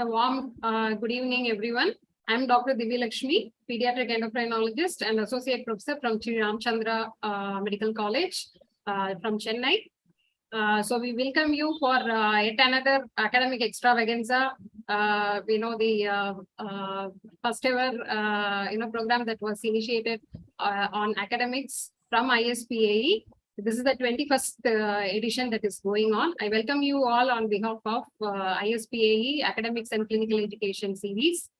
A warm good evening, everyone. I'm Dr. Divya Lakshmi, pediatric endocrinologist and associate professor from Sri Ramchandra Medical College from Chennai. So we welcome you for yet another academic extravaganza. We know the first ever program that was initiated on academics from ISPAE. This is the 21st edition that is going on. I welcome you all on behalf of ISPAE Academics and Clinical Education Series.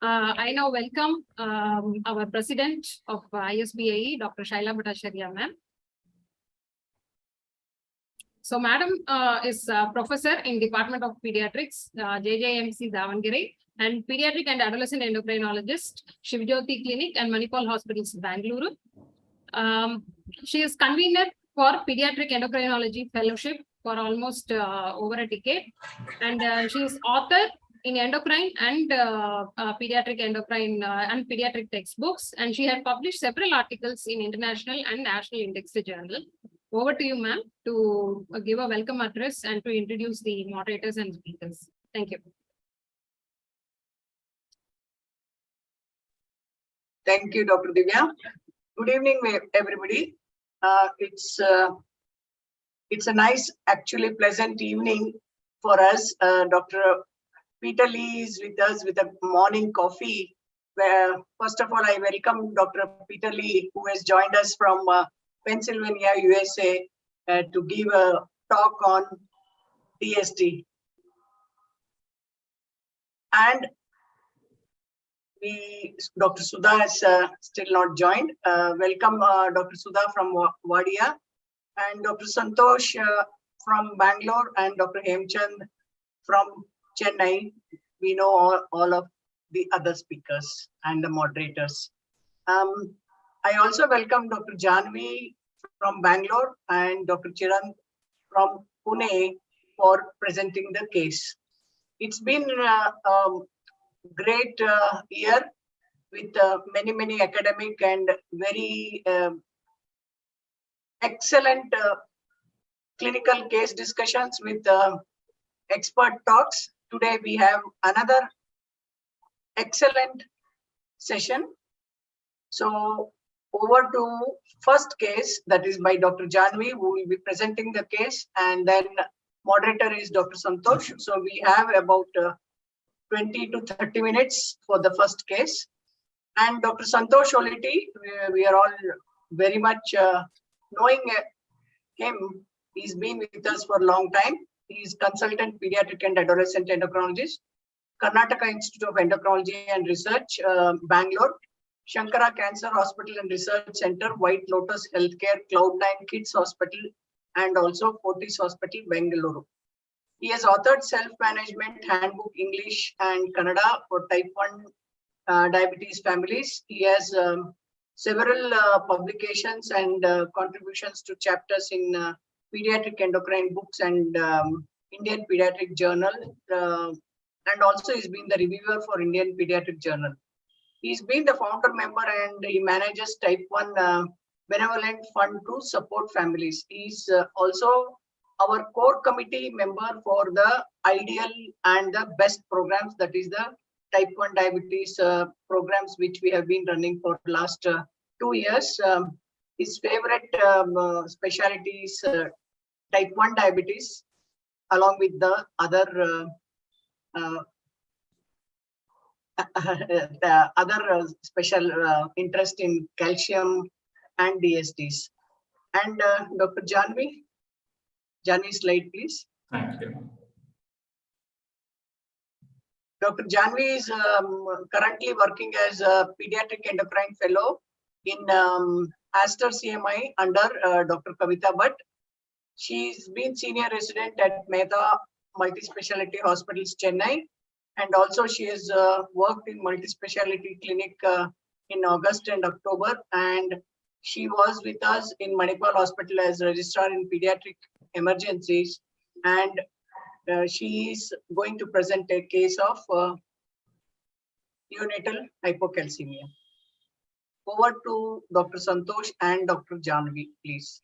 I now welcome our president of ISPAE, Dr. Shaila Bhattacharya, ma'am. So, madam is professor in Department of Pediatrics, JJMC Davangere, and pediatric and adolescent endocrinologist, Shivjyoti Clinic and Manipal Hospitals, Bangalore. She is convener for Pediatric Endocrinology Fellowship for almost over a decade. And she is author in endocrine and pediatric endocrine and pediatric textbooks. And she had published several articles in international and national indexed journal. Over to you, ma'am, to give a welcome address and to introduce the moderators and speakers. Thank you. Thank you, Dr. Divya. Good evening, everybody. It's a nice, actually pleasant evening for us. Dr. Peter Lee is with us with a morning coffee. Where first of all, I welcome Dr. Peter Lee, who has joined us from Pennsylvania, USA, to give a talk on DST. And Dr. Sudha is still not joined. Welcome, Dr. Sudha from Wadia, and Dr. Santosh from Bangalore, and Dr. Hemchand from Chennai. We know all of the other speakers and the moderators. I also welcome Dr. Janvi from Bangalore and Dr. Chiran from Pune for presenting the case. It's been great year with many academic and very excellent clinical case discussions with expert talks. Today we have another excellent session. So over to first case, that is by Dr. Janvi, who will be presenting the case, and then moderator is Dr. Santosh. So we have about 20 to 30 minutes for the first case. And Dr. Santosh Oliti, we are all very much knowing him. He's been with us for a long time. He is consultant pediatric and adolescent endocrinologist, Karnataka Institute of Endocrinology and Research, Bangalore, Shankara Cancer Hospital and Research Center, White Lotus Healthcare, Cloud9 Kids Hospital, and also Fortis Hospital, Bangalore. He has authored Self-Management Handbook English and Kannada for type 1 diabetes families. He has several publications and contributions to chapters in pediatric endocrine books and Indian Pediatric Journal, and also he's been the reviewer for Indian Pediatric Journal. He's been the founder member and he manages type 1 benevolent fund to support families. He's also our core committee member for the ideal and the best programs, that is the type 1 diabetes programs, which we have been running for the last 2 years. His favorite specialty is type 1 diabetes, along with the other special interest in calcium and DSTs. And Dr. Janvi, slide, please. Thank you. Dr. Janvi is currently working as a pediatric endocrine fellow in Aster CMI under Dr. Kavita Bhatt. She's been senior resident at Mehta Multispeciality Hospitals, Chennai, and also she has worked in multispeciality clinic in August and October, and she was with us in Manipal Hospital as registrar in pediatric emergencies, and she is going to present a case of neonatal hypocalcemia. Over to Dr. Santosh and Dr. Janvi, please.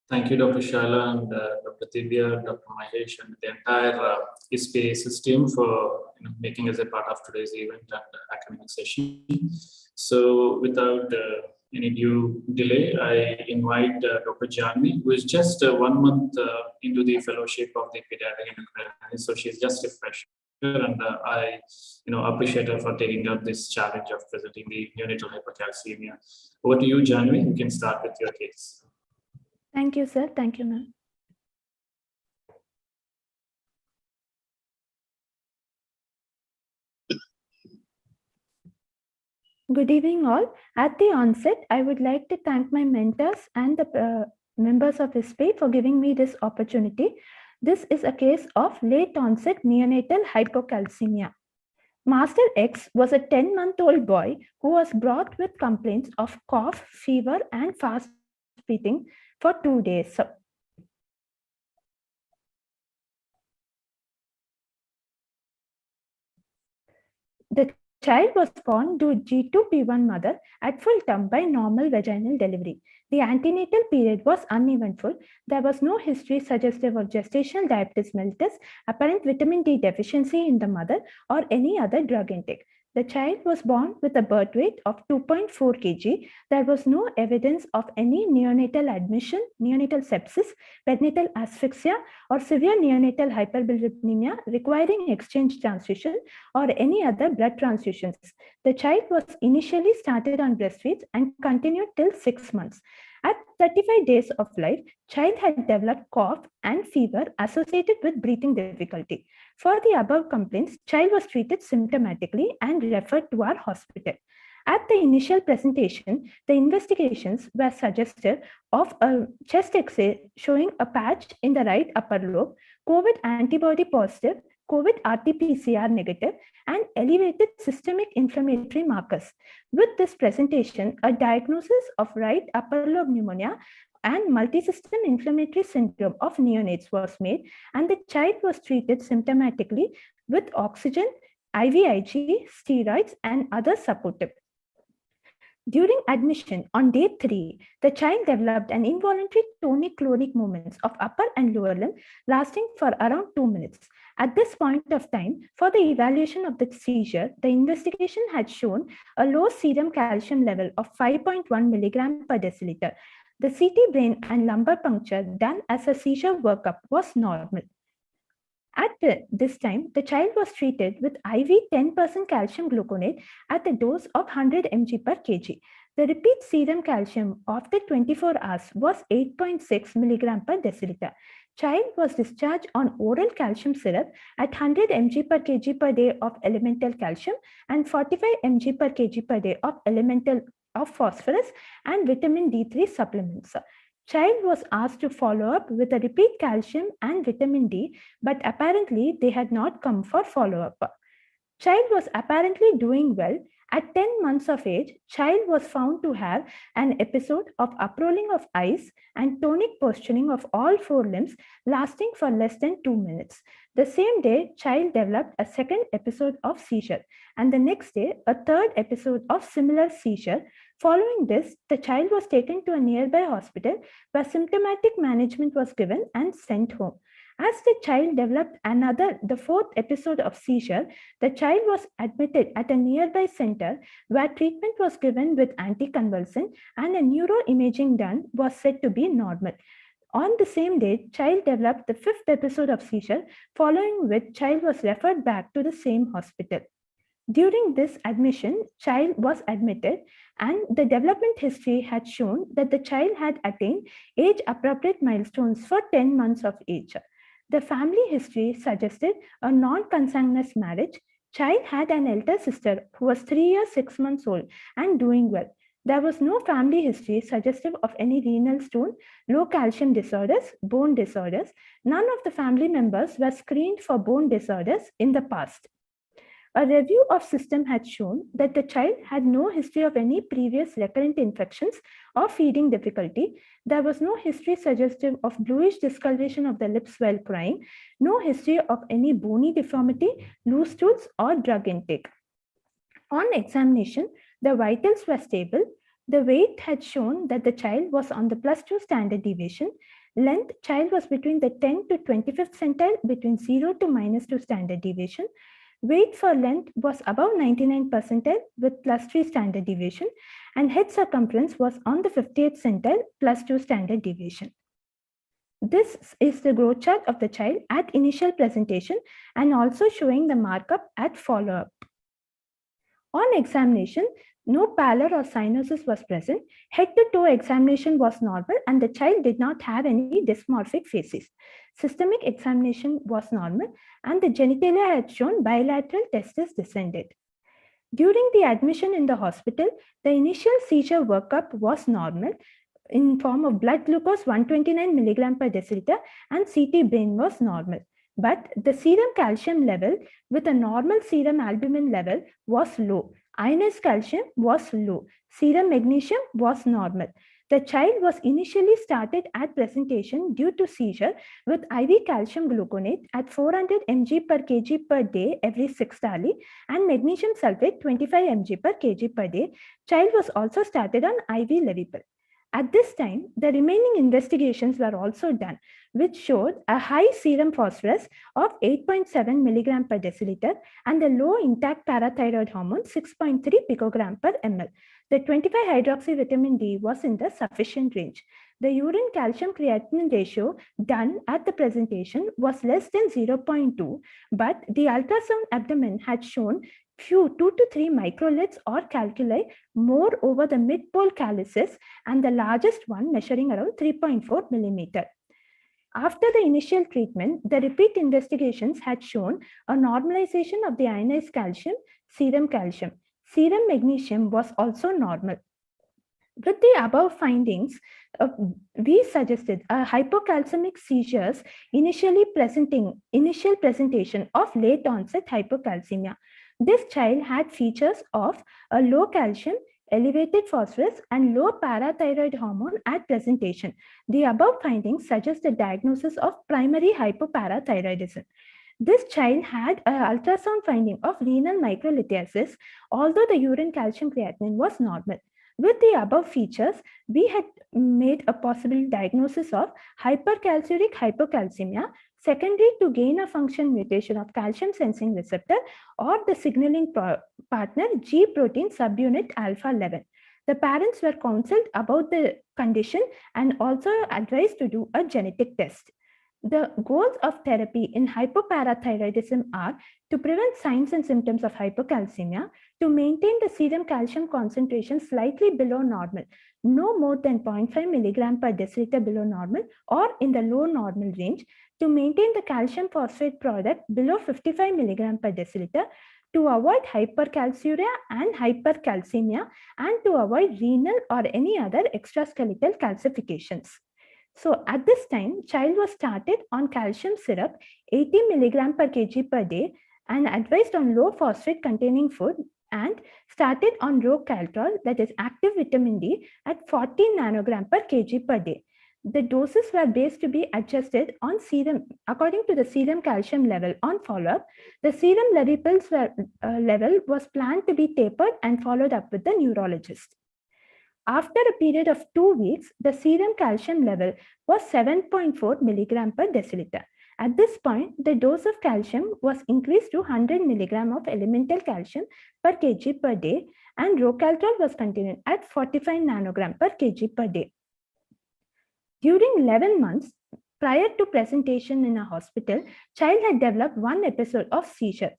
Thank you, Dr. Shala and Dr. Divya, Dr. Mahesh, and the entire ISPAE system for making us a part of today's event and academic session. So, without any due delay, I invite Dr. Janvi, who is just 1 month into the fellowship of the pediatric endocrinology. So she's just a fresher, and I, appreciate her for taking up this challenge of presenting the neonatal hypercalcemia. Over to you, Janvi. You can start with your case. Thank you, sir. Thank you, ma'am. Good evening, all. At the onset, I would like to thank my mentors and the members of ISPAE for giving me this opportunity. This is a case of late onset neonatal hypocalcemia. Master X was a 10-month-old boy who was brought with complaints of cough, fever, and fast breathing for 2 days. The child was born to G2P1 mother at full term by normal vaginal delivery. The antenatal period was uneventful. There was no history suggestive of gestational diabetes mellitus, apparent vitamin D deficiency in the mother, or any other drug intake. The child was born with a birth weight of 2.4 kg. There was no evidence of any neonatal admission, neonatal sepsis, perinatal asphyxia, or severe neonatal hyperbilirubinemia requiring exchange transfusion or any other blood transfusions. The child was initially started on breastfeeds and continued till 6 months. At 35 days of life, child had developed cough and fever associated with breathing difficulty. For the above complaints, child was treated symptomatically and referred to our hospital. At the initial presentation, the investigations were suggestive of a chest X-ray showing a patch in the right upper lobe, COVID antibody positive, COVID RT-PCR negative, and elevated systemic inflammatory markers. With this presentation, a diagnosis of right upper lobe pneumonia and multisystem inflammatory syndrome of neonates was made, and the child was treated symptomatically with oxygen, IVIG, steroids, and other supportive. During admission on day 3, the child developed an involuntary tonic-clonic movements of upper and lower limb lasting for around 2 minutes. At this point of time, for the evaluation of the seizure, the investigation had shown a low serum calcium level of 5.1 milligram per deciliter. The CT brain and lumbar puncture done as a seizure workup was normal. At this time, the child was treated with IV 10% calcium gluconate at the dose of 100 mg per kg. The repeat serum calcium after 24 hours was 8.6 milligram per deciliter. Child was discharged on oral calcium syrup at 100 mg per kg per day of elemental calcium and 45 mg per kg per day of elemental of phosphorus and vitamin D3 supplements. Child was asked to follow up with a repeat calcium and vitamin D, but apparently they had not come for follow-up. Child was apparently doing well. At 10 months of age, child was found to have an episode of uprolling of eyes and tonic posturing of all 4 limbs lasting for less than 2 minutes. The same day, child developed a second episode of seizure, and the next day, a third episode of similar seizure. Following this, the child was taken to a nearby hospital where symptomatic management was given and sent home. As the child developed the 4th episode of seizure, the child was admitted at a nearby center where treatment was given with anticonvulsant and a neuroimaging done was said to be normal. On the same day, child developed the 5th episode of seizure, following which child was referred back to the same hospital. During this admission, child was admitted and the development history had shown that the child had attained age-appropriate milestones for 10 months of age. The family history suggested a non-consanguineous marriage. Child had an elder sister who was 3 years 6 months old and doing well. There was no family history suggestive of any renal stone, low calcium disorders, bone disorders. None of the family members were screened for bone disorders in the past. A review of system had shown that the child had no history of any previous recurrent infections or feeding difficulty. There was no history suggestive of bluish discoloration of the lips while crying, no history of any bony deformity, loose stools, or drug intake. On examination, the vitals were stable. The weight had shown that the child was on the +2 standard deviation. Length, child was between the 10 to 25th centile, between 0 to -2 standard deviation. Weight for length was above 99 percentile with +3 standard deviation, and head circumference was on the 50th centile, +2 standard deviation. This is the growth chart of the child at initial presentation and also showing the markup at follow-up. On examination, no pallor or cyanosis was present. Head-to-toe examination was normal and the child did not have any dysmorphic facies. Systemic examination was normal and the genitalia had shown bilateral testes descended. During the admission in the hospital, the initial seizure workup was normal in form of blood glucose 129 milligram per deciliter and CT brain was normal. But the serum calcium level with a normal serum albumin level was low. Ionized calcium was low. Serum magnesium was normal. The child was initially started at presentation due to seizure with IV calcium gluconate at 400 mg per kg per day every 6th hourly and magnesium sulfate 25 mg per kg per day. Child was also started on IV Levipil. At this time, the remaining investigations were also done, which showed a high serum phosphorus of 8.7 milligram per deciliter and a low intact parathyroid hormone 6.3 picogram per ml. The 25-hydroxy vitamin D was in the sufficient range. The urine calcium creatinine ratio done at the presentation was less than 0.2, but the ultrasound abdomen had shown few 2 to 3 microliths or calculi more over the mid-pole calyces and the largest one measuring around 3.4 millimeter. After the initial treatment, the repeat investigations had shown a normalization of the ionized calcium, serum calcium. Serum magnesium was also normal. With the above findings, we suggested a hypocalcemic seizures initial presentation of late onset hypocalcemia. This child had features of a low calcium, elevated phosphorus, and low parathyroid hormone at presentation. The above findings suggest the diagnosis of primary hypoparathyroidism. This child had an ultrasound finding of renal microlithiasis, although the urine calcium creatinine was normal. With the above features, we had made a possible diagnosis of hypercalciuric hypocalcemia secondary to gain of function mutation of calcium sensing receptor or the signaling partner G protein subunit alpha 11. The parents were counseled about the condition and also advised to do a genetic test. The goals of therapy in hypoparathyroidism are to prevent signs and symptoms of hypocalcemia, to maintain the serum calcium concentration slightly below normal, no more than 0.5 milligram per deciliter below normal or in the low normal range, to maintain the calcium phosphate product below 55 milligram per deciliter, to avoid hypercalciuria and hypercalcemia, and to avoid renal or any other extraskeletal calcifications. So at this time, child was started on calcium syrup 80 milligram per kg per day and advised on low phosphate containing food and started on Rocaltrol, that is active vitamin D, at 40 nanogram per kg per day. The doses were based to be adjusted on serum according to the serum calcium level on follow-up. The serum Levipil's level was planned to be tapered and followed up with the neurologist. After a period of 2 weeks, the serum calcium level was 7.4 milligram per deciliter. At this point, the dose of calcium was increased to 100 milligram of elemental calcium per kg per day and Rocaltrol was continued at 45 nanogram per kg per day. During 11 months, prior to presentation in a hospital, child had developed one episode of seizure.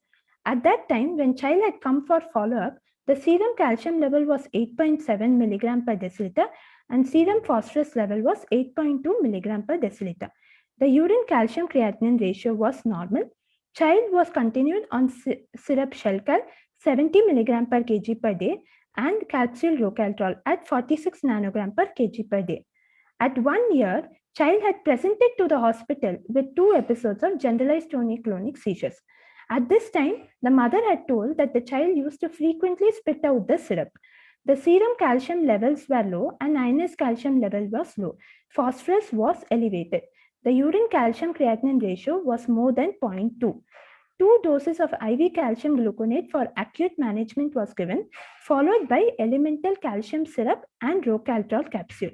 At that time, when child had come for follow-up, the serum calcium level was 8.7 milligram per deciliter and serum phosphorus level was 8.2 milligram per deciliter. The urine calcium creatinine ratio was normal. Child was continued on syrup Shelcal 70 milligram per kg per day and capsule Rocaltrol at 46 nanogram per kg per day. At 1 year, child had presented to the hospital with 2 episodes of generalized tonic-clonic seizures. At this time, the mother had told that the child used to frequently spit out the syrup. The serum calcium levels were low and ionized calcium level was low. Phosphorus was elevated. The urine calcium creatinine ratio was more than 0.2. 2 doses of IV calcium gluconate for acute management was given, followed by elemental calcium syrup and Rocaltrol capsule.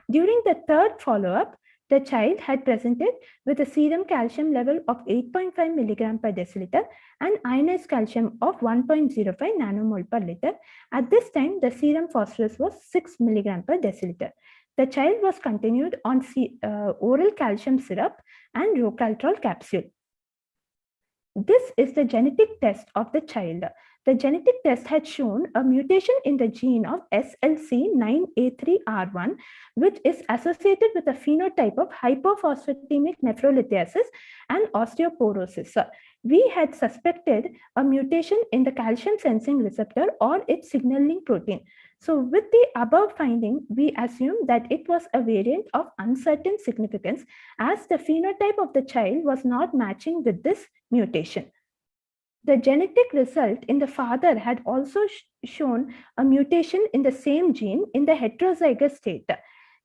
During the third follow-up, the child had presented with a serum calcium level of 8.5 milligram per deciliter and ionized calcium of 1.05 nanomole per liter. At this time, the serum phosphorus was 6 milligram per deciliter. The child was continued on oral calcium syrup and Rocaltrol capsule. This is the genetic test of the child. The genetic test had shown a mutation in the gene of SLC9A3R1, which is associated with a phenotype of hypophosphatemic nephrolithiasis and osteoporosis. We had suspected a mutation in the calcium sensing receptor or its signaling protein. So with the above finding, we assume that it was a variant of uncertain significance as the phenotype of the child was not matching with this mutation. The genetic result in the father had also shown a mutation in the same gene in the heterozygous state.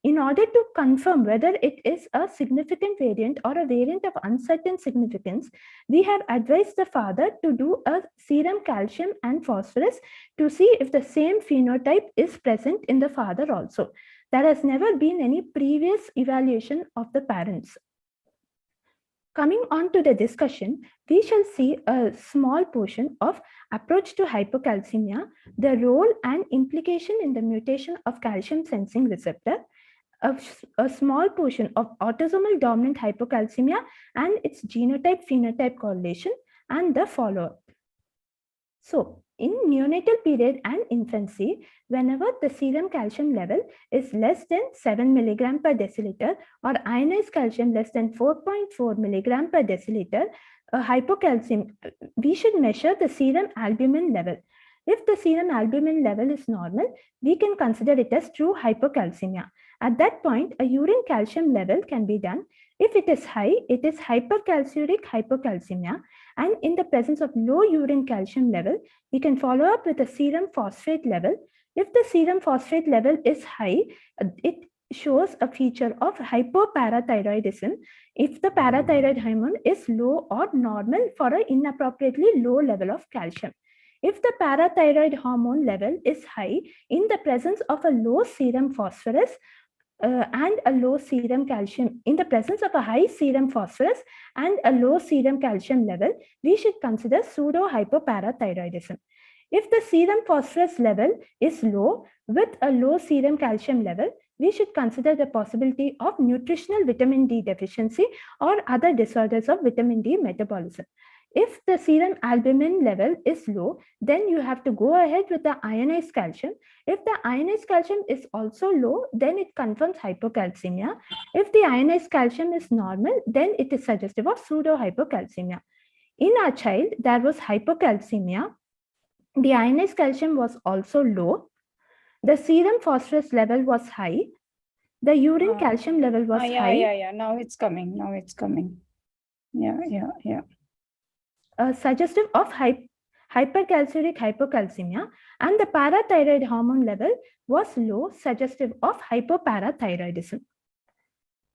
In order to confirm whether it is a significant variant or a variant of uncertain significance, we have advised the father to do a serum calcium and phosphorus to see if the same phenotype is present in the father also. There has never been any previous evaluation of the parents. Coming on to the discussion, we shall see a small portion of approach to hypocalcemia, the role and implication in the mutation of calcium sensing receptor, a small portion of autosomal dominant hypocalcemia and its genotype-phenotype correlation, and the follow-up. So, in neonatal period and infancy, whenever the serum calcium level is less than 7 milligram per deciliter or ionized calcium less than 4.4 milligram per deciliter, we should measure the serum albumin level. If the serum albumin level is normal, we can consider it as true hypocalcemia. At that point, a urine calcium level can be done. If it is high, it is hypercalciuric hypocalcemia. And in the presence of low urine calcium level, we can follow up with a serum phosphate level. If the serum phosphate level is high, it shows a feature of hypoparathyroidism if the parathyroid hormone is low or normal for an inappropriately low level of calcium. If the parathyroid hormone level is high in the presence of a low serum phosphorus and a low serum calcium, in the presence of a high serum phosphorus and a low serum calcium level, we should consider pseudo-hypoparathyroidism. If the serum phosphorus level is low with a low serum calcium level, we should consider the possibility of nutritional vitamin D deficiency or other disorders of vitamin D metabolism. If the serum albumin level is low, then you have to go ahead with the ionized calcium. If the ionized calcium is also low, then it confirms hypocalcemia. If the ionized calcium is normal, then it is suggestive of pseudo-hypocalcemia. In our child, there was hypocalcemia. The ionized calcium was also low. The serum phosphorus level was high. The urine calcium level was high. Yeah. Now it's coming. Yeah. Suggestive of hypercalciuric hypocalcemia, and the parathyroid hormone level was low, suggestive of hypoparathyroidism.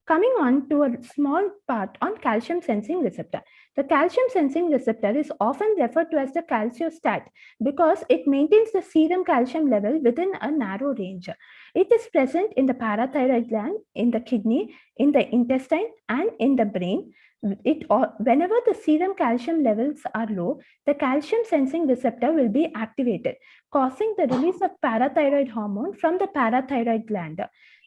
Coming on to a small part on calcium sensing receptor. The calcium sensing receptor is often referred to as the calciostat because it maintains the serum calcium level within a narrow range. It is present in the parathyroid gland, in the kidney, in the intestine, and in the brain. Whenever the serum calcium levels are low, the calcium sensing receptor will be activated, causing the release of parathyroid hormone from the parathyroid gland.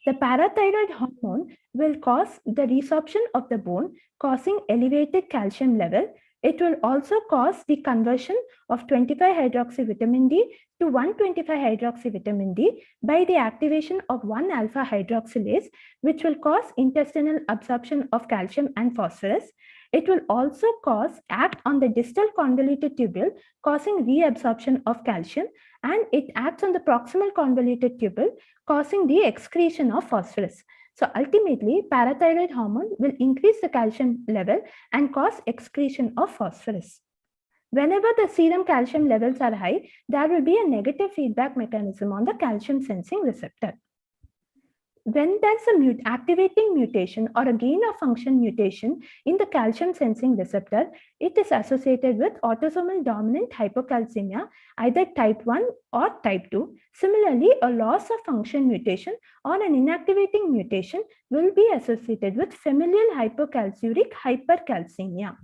The parathyroid hormone will cause the resorption of the bone, causing elevated calcium level. It will also cause the conversion of 25-hydroxyvitamin D to 125-hydroxyvitamin D by the activation of 1-alpha-hydroxylase, which will cause intestinal absorption of calcium and phosphorus. It will also act on the distal convoluted tubule, causing reabsorption of calcium, and it acts on the proximal convoluted tubule, causing the excretion of phosphorus. So ultimately, parathyroid hormone will increase the calcium level and cause excretion of phosphorus. Whenever the serum calcium levels are high, there will be a negative feedback mechanism on the calcium sensing receptor. when there's a activating mutation or a gain of function mutation in the calcium sensing receptor, it is associated with autosomal dominant hypocalcemia, either type 1 or type 2. Similarly, a loss of function mutation or an inactivating mutation will be associated with familial hypocalciuric hypercalcemia.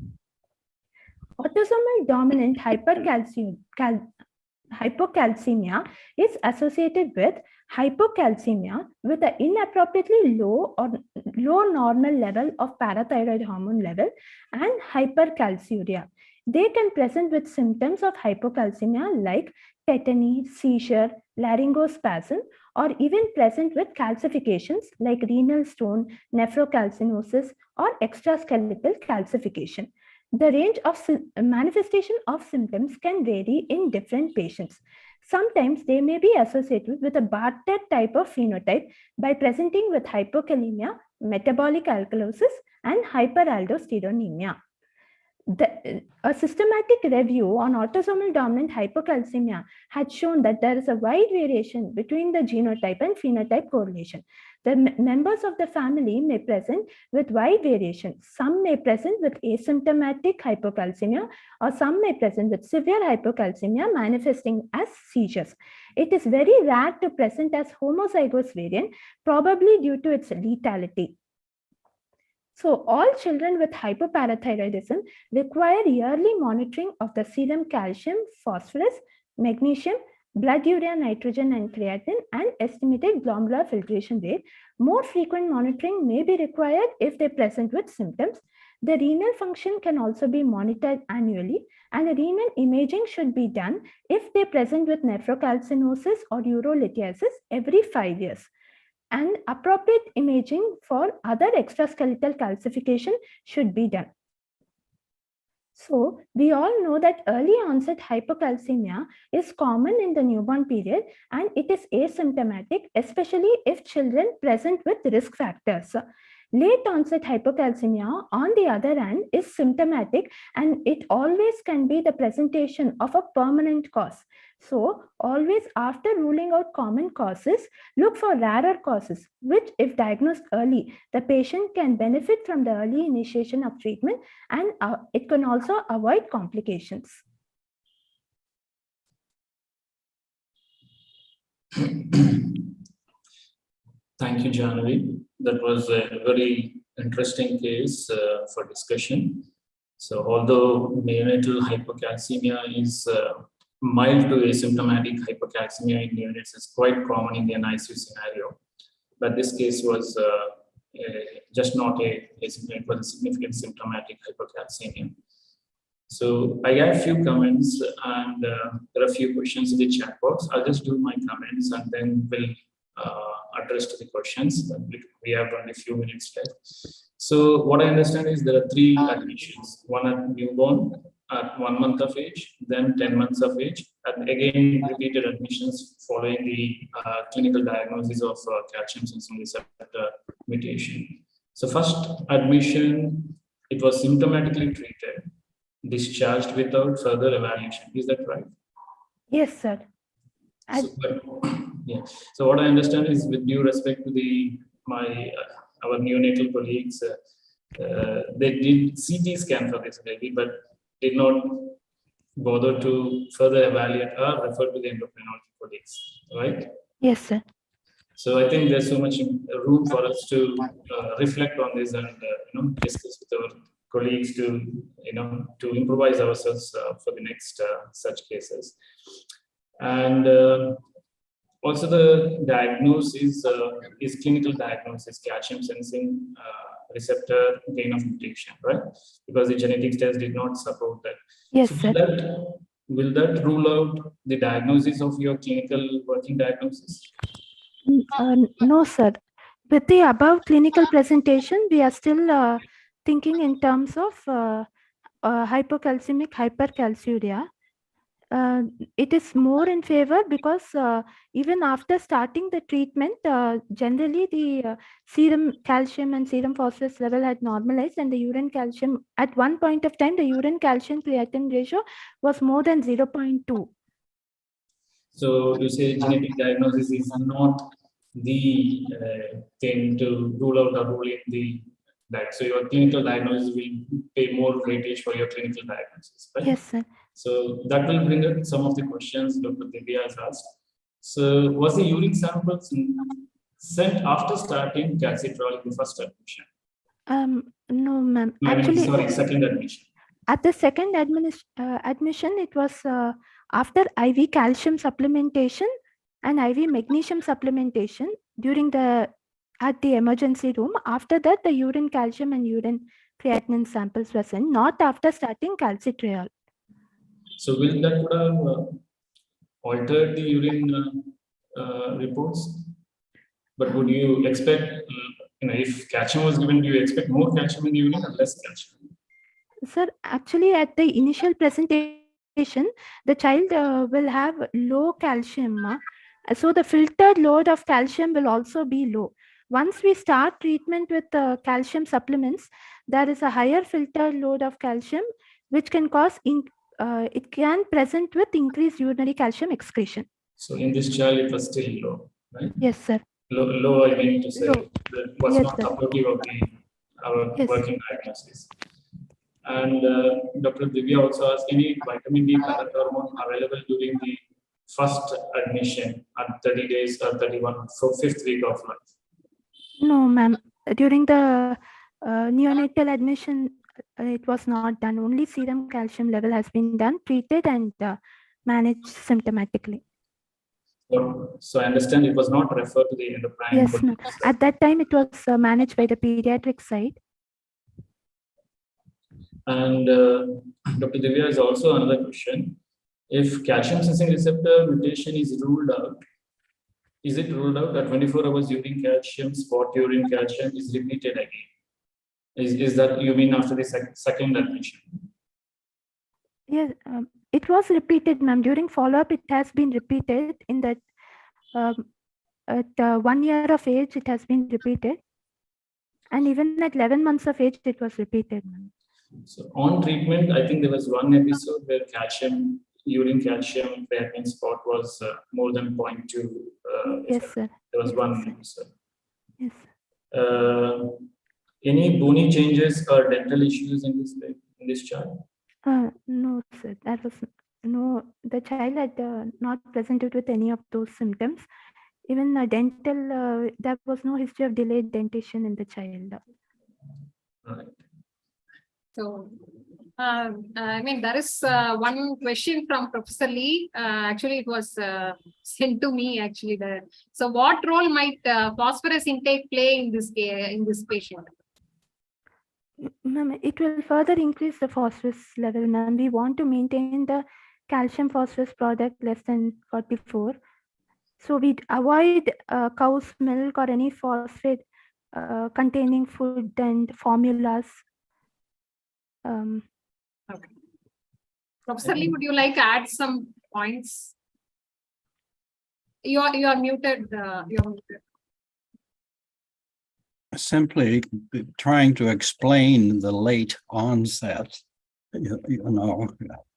Autosomal dominant hypocalcemia is associated with hypocalcemia with an inappropriately low or low normal level of parathyroid hormone level and hypercalciuria. They can present with symptoms of hypocalcemia like tetany, seizure, laryngospasm, or even present with calcifications like renal stone, nephrocalcinosis, or extraskeletal calcification. The range of manifestation of symptoms can vary in different patients. Sometimes they may be associated with a Bartter type of phenotype by presenting with hypokalemia, metabolic alkalosis, and hyperaldosteronemia. A systematic review on autosomal dominant hypocalcemia had shown that there is a wide variation between the genotype and phenotype correlation. The members of the family may present with wide variation. Some may present with asymptomatic hypocalcemia, or some may present with severe hypocalcemia manifesting as seizures. It is very rare to present as homozygous variant, probably due to its lethality. So all children with hypoparathyroidism require yearly monitoring of the serum calcium, phosphorus, magnesium, blood urea nitrogen and creatinine, and estimated glomerular filtration rate. More frequent monitoring may be required if they present with symptoms. The renal function can also be monitored annually, and a renal imaging should be done if they present with nephrocalcinosis or urolithiasis every 5 years. And appropriate imaging for other extraskeletal calcification should be done. So we all know that early onset hypocalcemia is common in the newborn period, and it is asymptomatic, especially if children present with risk factors. Late onset hypocalcemia, on the other hand, is symptomatic, and it always can be the presentation of a permanent cause. So always, after ruling out common causes, look for rarer causes, which if diagnosed early, the patient can benefit from the early initiation of treatment, and it can also avoid complications. Thank you, Janvi. That was a very interesting case for discussion. So although neonatal hypocalcemia is mild to asymptomatic hypocalcemia in neonates is quite common in an ICU scenario, but this case was just not it was a significant symptomatic hypocalcemia. So I have a few comments, and there are a few questions in the chat box. I'll just do my comments and then we'll address to the questions. We have only a few minutes left. So what I understand is there are 3 admissions: one at newborn, at 1 month of age, then 10 months of age, and again repeated admissions following the clinical diagnosis of calcium sensing receptor mutation. So first admission, it was symptomatically treated, discharged without further evaluation. Is that right? Yes, sir. Yeah. So what I understand is, with due respect to our neonatal colleagues, they did CT scan for this baby, but did not bother to further evaluate or refer to the endocrinology colleagues, right? Yes, sir. So I think there's so much room for us to reflect on this and discuss with our colleagues to to improvise ourselves for the next such cases. And also the diagnosis is clinical diagnosis, calcium sensing receptor gain of mutation, right? Because the genetics test did not support that. Yes, so sir. Will that rule out the diagnosis of your clinical working diagnosis? No, sir. With the above clinical presentation, we are still thinking in terms of hypocalcemic hypercalciuria. It is more in favor because even after starting the treatment, generally the serum calcium and serum phosphorus level had normalized, and the urine calcium at one point of time, the urine calcium creatinine ratio was more than 0.2. So you say genetic diagnosis is not the thing to rule out or rule in the diet. So your clinical diagnosis will pay more weightage for your clinical diagnosis, right? Yes, sir. So that will bring up some of the questions Dr. Divya has asked. So was the urine samples sent after starting calcitriol in first admission? No, ma'am. I mean, Actually, sorry, second admission. at the second admission, it was after IV calcium supplementation and IV magnesium supplementation during at the emergency room. After that, the urine calcium and urine creatinine samples were sent, not after starting calcitriol. So will that would have altered the urine reports? But would you expect, if calcium was given, do you expect more calcium in the urine or less calcium? Sir, actually, at the initial presentation, the child will have low calcium. So the filtered load of calcium will also be low. Once we start treatment with calcium supplements, there is a higher filtered load of calcium, which can cause, it can present with increased urinary calcium excretion. So in this child, it was still low, right? Yes, sir. Low, I mean to say, Low. that was Yes, not sir. supportive of our Yes. working diagnosis. And Dr. Divya also asked, any vitamin D thyroid hormone available during the first admission at 30 days or 31 for 5th week of life? No, ma'am. During the neonatal admission, it was not done. Only serum calcium level has been done, treated and managed symptomatically. So I understand it was not referred to the endocrine. Yes, ma'am. At that time, it was managed by the pediatric side. And Dr. Divya has also another question. If calcium sensing receptor mutation is ruled out, is it ruled out that 24 hours urine calcium, spot urine calcium is repeated again? Is that you mean after the second admission? Yes, it was repeated, ma'am. During follow-up, it has been repeated in that at 1 year of age, it has been repeated. And even at 11 months of age, it was repeated, ma'am. So on treatment, I think there was one episode where urine calcium creatinine spot was more than 0.2. Yes, sir. There was Yes, one sir. episode. Yes. Any bony changes or dental issues in this child? No, sir. That was no. The child had not presented with any of those symptoms. Even dental, there was no history of delayed dentition in the child. Right. So, I mean, there is one question from Professor Lee. Actually, it was sent to me. Actually, so what role might phosphorus intake play in this patient? Ma'am, it will further increase the phosphorus level, ma'am. We want to maintain the calcium phosphorus product less than 44. So we avoid cow's milk or any phosphate containing food and formulas. Okay. Professor Lee, would you like to add some points? You are muted. You're muted. Simply trying to explain the late onset.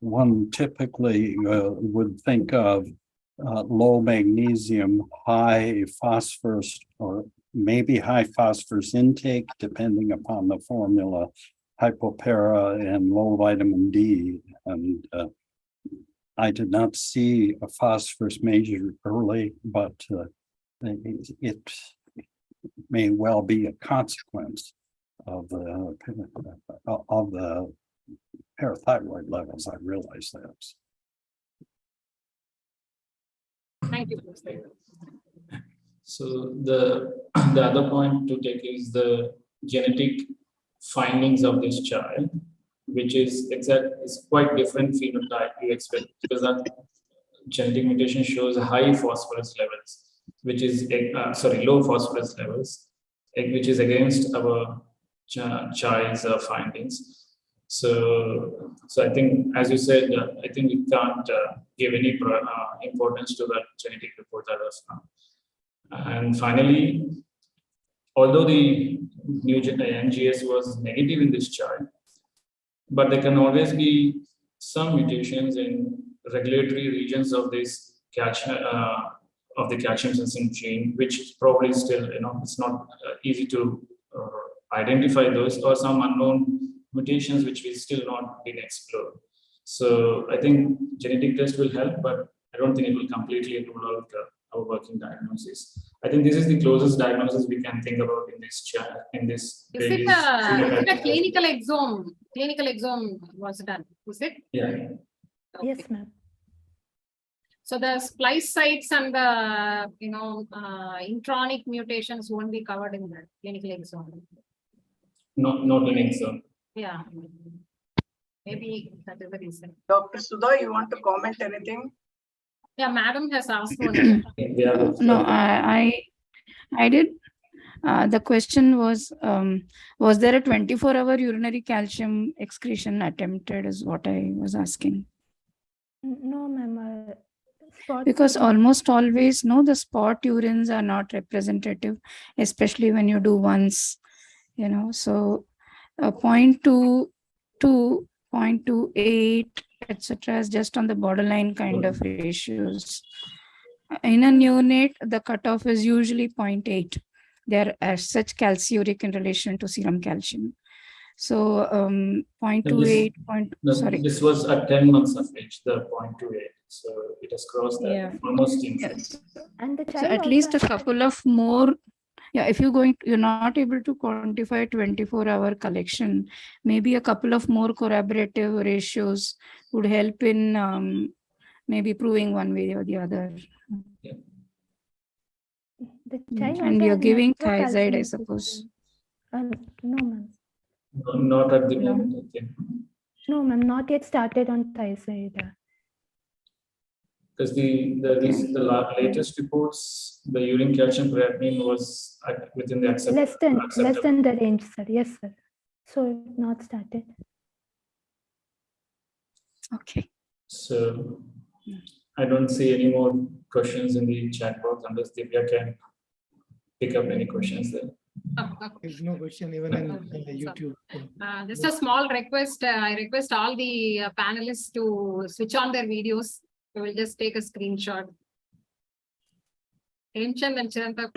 One typically would think of low magnesium, high phosphorus, or maybe high phosphorus intake, depending upon the formula, hypopara, and low vitamin D. And I did not see a phosphorus measured early, but it may well be a consequence of the parathyroid levels. I realize that. Thank you, Professor. So the other point to take is the genetic findings of this child, which is quite different phenotype you expect, because that genetic mutation shows high phosphorus levels, which is low phosphorus levels, which is against our child's findings. So I think, as you said, I think we can't give any importance to that genetic report as of now. And finally, although the new NGS was negative in this child, but there can always be some mutations in regulatory regions of this of the calcium sensing gene, which probably still, it's not easy to identify those, or some unknown mutations which we still not been explored. So I think genetic test will help, but I don't think it will completely rule out our working diagnosis. I think this is the closest diagnosis we can think about in this chat. Is it a clinical exome? Clinical exome was done, is it? Yeah. Okay. Yes, ma'am. So the splice sites and the intronic mutations won't be covered in the clinical exome. Not an exome. Yeah. Maybe that is the reason. Dr. Sudha, you want to comment anything? Yeah, madam has asked one. No, I did. The question was there a 24-hour urinary calcium excretion attempted is what I was asking. No, ma'am. Because almost always, no, the spot urines are not representative, especially when you do once, so 0.2 to 0.28, etc. is just on the borderline kind of ratios. In a neonate, the cutoff is usually 0.8. They are as such calciuric in relation to serum calcium. So 0.28, sorry. This was at 10 months of age, the 0.28. So it has crossed that almost in. Yes. And the So child at least a couple of more. Yeah, if you're not able to quantify 24-hour collection, maybe a couple of more corroborative ratios would help in maybe proving one way or the other. Yeah. The child And also you're has giving microcalcium thiazide, I suppose. No, ma'am. Not at the moment, I think. No, ma'am, not yet started on thiazide. Because the latest reports, the urine calcium creatinine was within the acceptable. Less than the range, sir. Yes, sir. So not started. Okay. So I don't see any more questions in the chat box unless Divya can pick up any questions there. There's no question even in the YouTube. Just a small request. I request all the panelists to switch on their videos. We will just take a screenshot. Hemchand and Chiranta.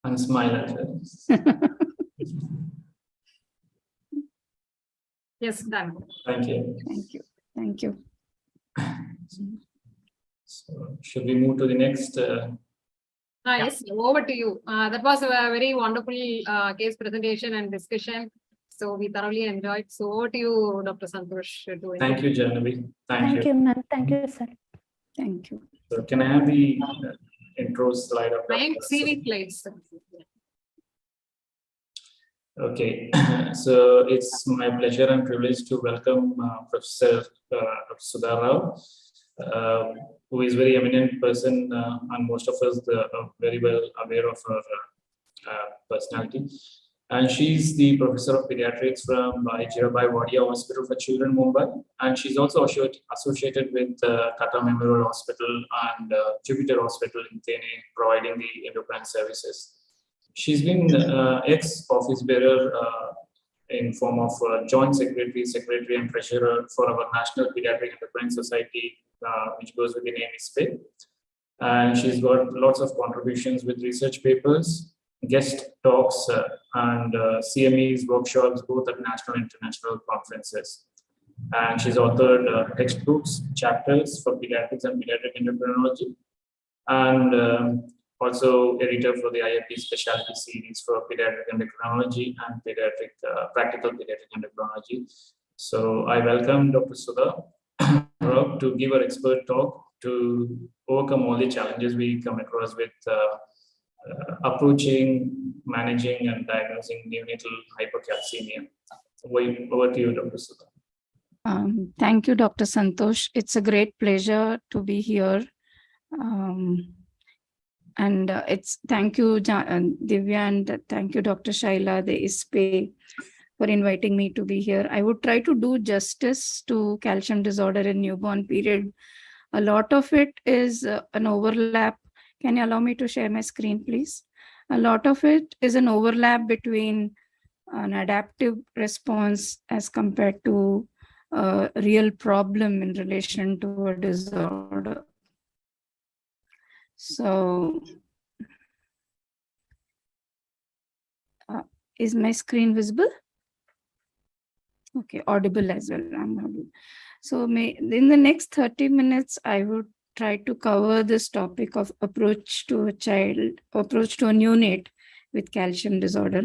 And smile at her. Yes, done. Thank you. Thank you. Thank you. So should we move to the next? Yes, over to you. That was a very wonderful case presentation and discussion. So we thoroughly enjoyed. So over to you, Dr. Santosh. Thank you, Janavi. Thank you, ma'am. Thank you, sir. Thank you. So can I have the intro slide of Nine CV slides. Okay, so it's my pleasure and privilege to welcome Professor Dr. Sudha Rao, who is a very eminent person, and most of us are very well aware of her personality. And she's the professor of pediatrics from Jirabai Wadia Hospital for Children, Mumbai. And she's also associated with Tata Memorial Hospital and Jupiter Hospital in Thane, providing the endocrine services. She's been ex-office bearer in form of joint secretary and treasurer for our National Pediatric Endocrine Society, which goes with the name ISPAE. And she's got lots of contributions with research papers, guest talks, and CMEs, workshops, both at national and international conferences. And she's authored textbooks, chapters for pediatrics and pediatric endocrinology, and also editor for the IIP specialty series for pediatric endocrinology and practical pediatric endocrinology. So I welcome Dr. Sudha Rao to give her expert talk to overcome all the challenges we come across with approaching, managing, and diagnosing neonatal hypercalcemia. Over to you, Dr. Sudha. Thank you, Dr. Santosh. It's a great pleasure to be here. And thank you, Divya, and thank you, Dr. Shaila, the ISPAE, for inviting me to be here. I would try to do justice to calcium disorder in newborn period. A lot of it is an overlap. Can you allow me to share my screen, please? A lot of it is an overlap between an adaptive response as compared to a real problem in relation to a disorder. So, is my screen visible? Okay, audible as well. I'm audible. So in the next 30 minutes, I would try to cover this topic of approach to a neonate with calcium disorder.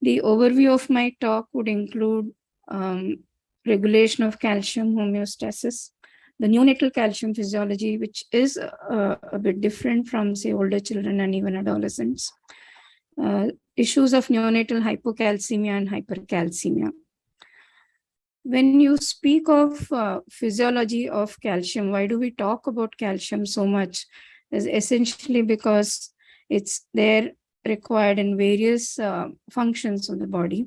The overview of my talk would include regulation of calcium homeostasis, the neonatal calcium physiology, which is a bit different from, say, older children and even adolescents, issues of neonatal hypocalcemia and hypercalcemia. When you speak of physiology of calcium, why do we talk about calcium so much? Is essentially because it's there required in various functions of the body,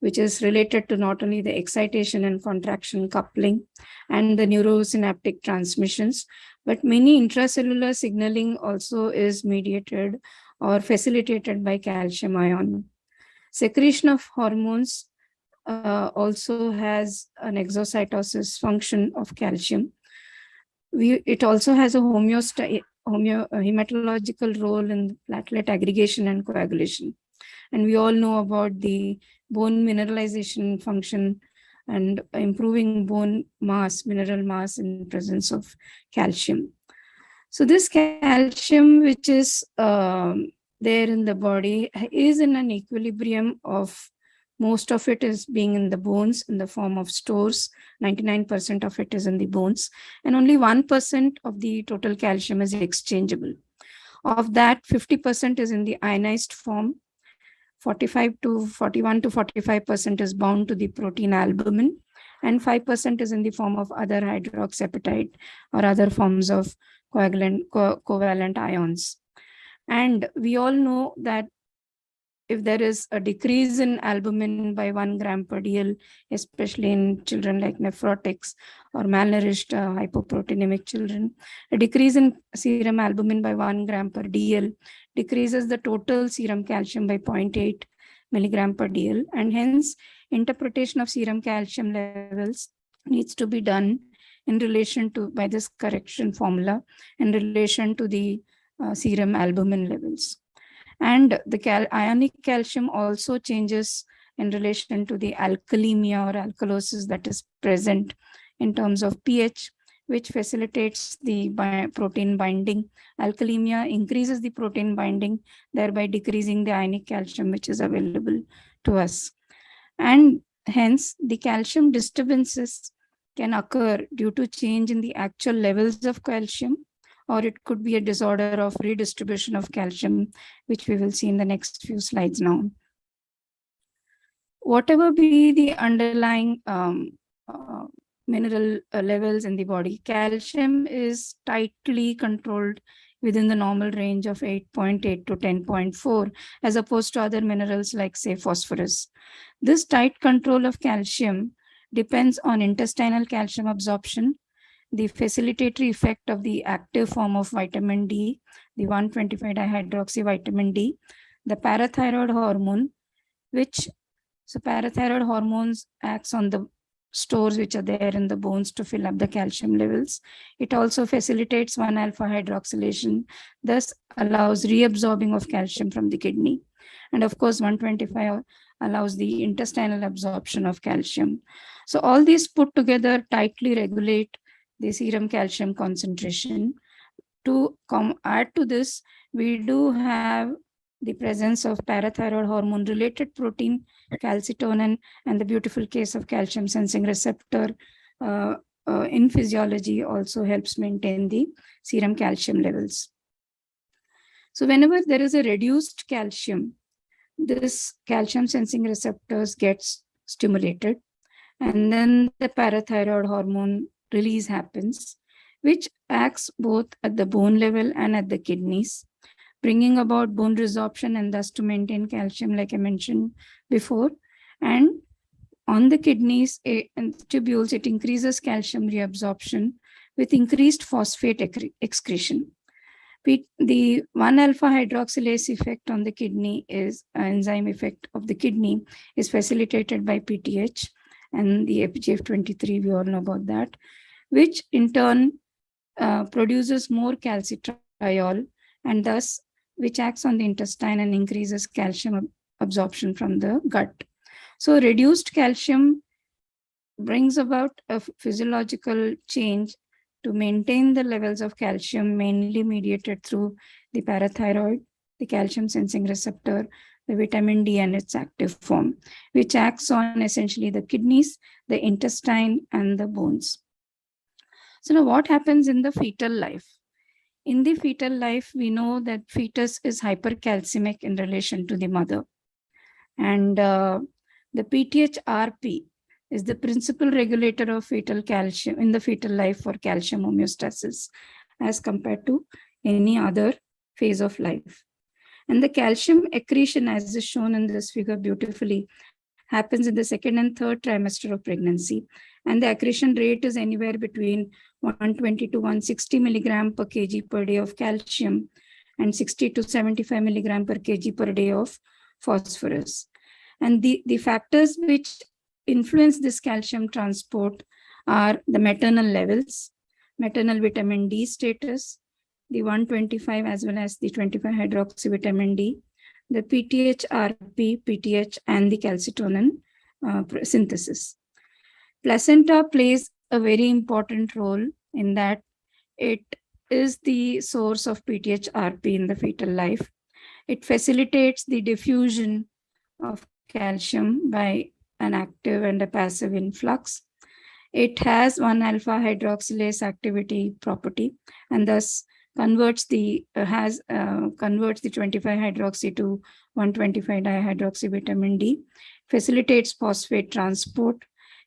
which is related to not only the excitation and contraction coupling and the neurosynaptic transmissions, but many intracellular signaling also is mediated or facilitated by calcium ion. Secretion of hormones also has an exocytosis function of calcium. It also has a hematological role in platelet aggregation and coagulation. And we all know about the bone mineralization function and improving bone mass, mineral mass in presence of calcium. So this calcium, which is there in the body, is in an equilibrium of most of it is being in the bones in the form of stores. 99% of it is in the bones, and only 1% of the total calcium is exchangeable. Of that, 50% is in the ionized form, 41 to 45% is bound to the protein albumin, and 5% is in the form of other hydroxyapatite or other forms of covalent ions. And we all know that if there is a decrease in albumin by 1 gram per dl, especially in children like nephrotics or malnourished hypoproteinemic children, a decrease in serum albumin by 1 gram per dl decreases the total serum calcium by 0.8 milligram per dl, and hence interpretation of serum calcium levels needs to be done in relation to, by this correction formula, in relation to the serum albumin levels. And the ionic calcium also changes in relation to the alkalemia or alkalosis that is present in terms of pH, which facilitates the protein binding. Alkalemia increases the protein binding, thereby decreasing the ionic calcium which is available to us. And hence, the calcium disturbances can occur due to change in the actual levels of calcium, or it could be a disorder of redistribution of calcium, which we will see in the next few slides now. Whatever be the underlying mineral levels in the body, calcium is tightly controlled within the normal range of 8.8 to 10.4, as opposed to other minerals like, say, phosphorus. This tight control of calcium depends on intestinal calcium absorption, the facilitatory effect of the active form of vitamin D, the 1,25-dihydroxy vitamin D, the parathyroid hormone, so parathyroid hormones acts on the stores which are there in the bones to fill up the calcium levels. It also facilitates 1-alpha hydroxylation, thus allows reabsorbing of calcium from the kidney. And of course, 125 allows the intestinal absorption of calcium. So all these put together tightly regulate the serum calcium concentration. To add to this, we do have the presence of parathyroid hormone related protein, calcitonin, and the beautiful case of calcium sensing receptor in physiology also helps maintain the serum calcium levels. So whenever there is a reduced calcium, this calcium sensing receptors gets stimulated, and then the parathyroid hormone release happens, which acts both at the bone level and at the kidneys, bringing about bone resorption and thus to maintain calcium, like I mentioned before. And on the kidneys and tubules, it increases calcium reabsorption with increased phosphate excretion. The 1-alpha hydroxylase effect on the kidney is enzyme effect of the kidney is facilitated by PTH and the FGF23, we all know about that, which in turn produces more calcitriol and thus which acts on the intestine and increases calcium absorption from the gut. So reduced calcium brings about a physiological change to maintain the levels of calcium, mainly mediated through the parathyroid, the calcium sensing receptor, the vitamin D and its active form, which acts on essentially the kidneys, the intestine, and the bones. So now what happens in the fetal life? In the fetal life, we know that fetus is hypercalcemic in relation to the mother. And the PTH-RP is the principal regulator of fetal calcium in the fetal life for calcium homeostasis as compared to any other phase of life. And the calcium accretion, as is shown in this figure beautifully, happens in the second and third trimester of pregnancy. And the accretion rate is anywhere between 120 to 160 milligram per kg per day of calcium and 60 to 75 milligram per kg per day of phosphorus. And the factors which influence this calcium transport are the maternal levels, maternal vitamin D status, the 125 as well as the 25 hydroxy vitamin D, the PTH-RP, PTH, and the calcitonin synthesis. Placenta plays a very important role in that it is the source of PTH-RP in the fetal life. It facilitates the diffusion of calcium by an active and a passive influx. It has 1-alpha hydroxylase activity property and thus converts the 25 hydroxy to 125 dihydroxy vitamin D, facilitates phosphate transport.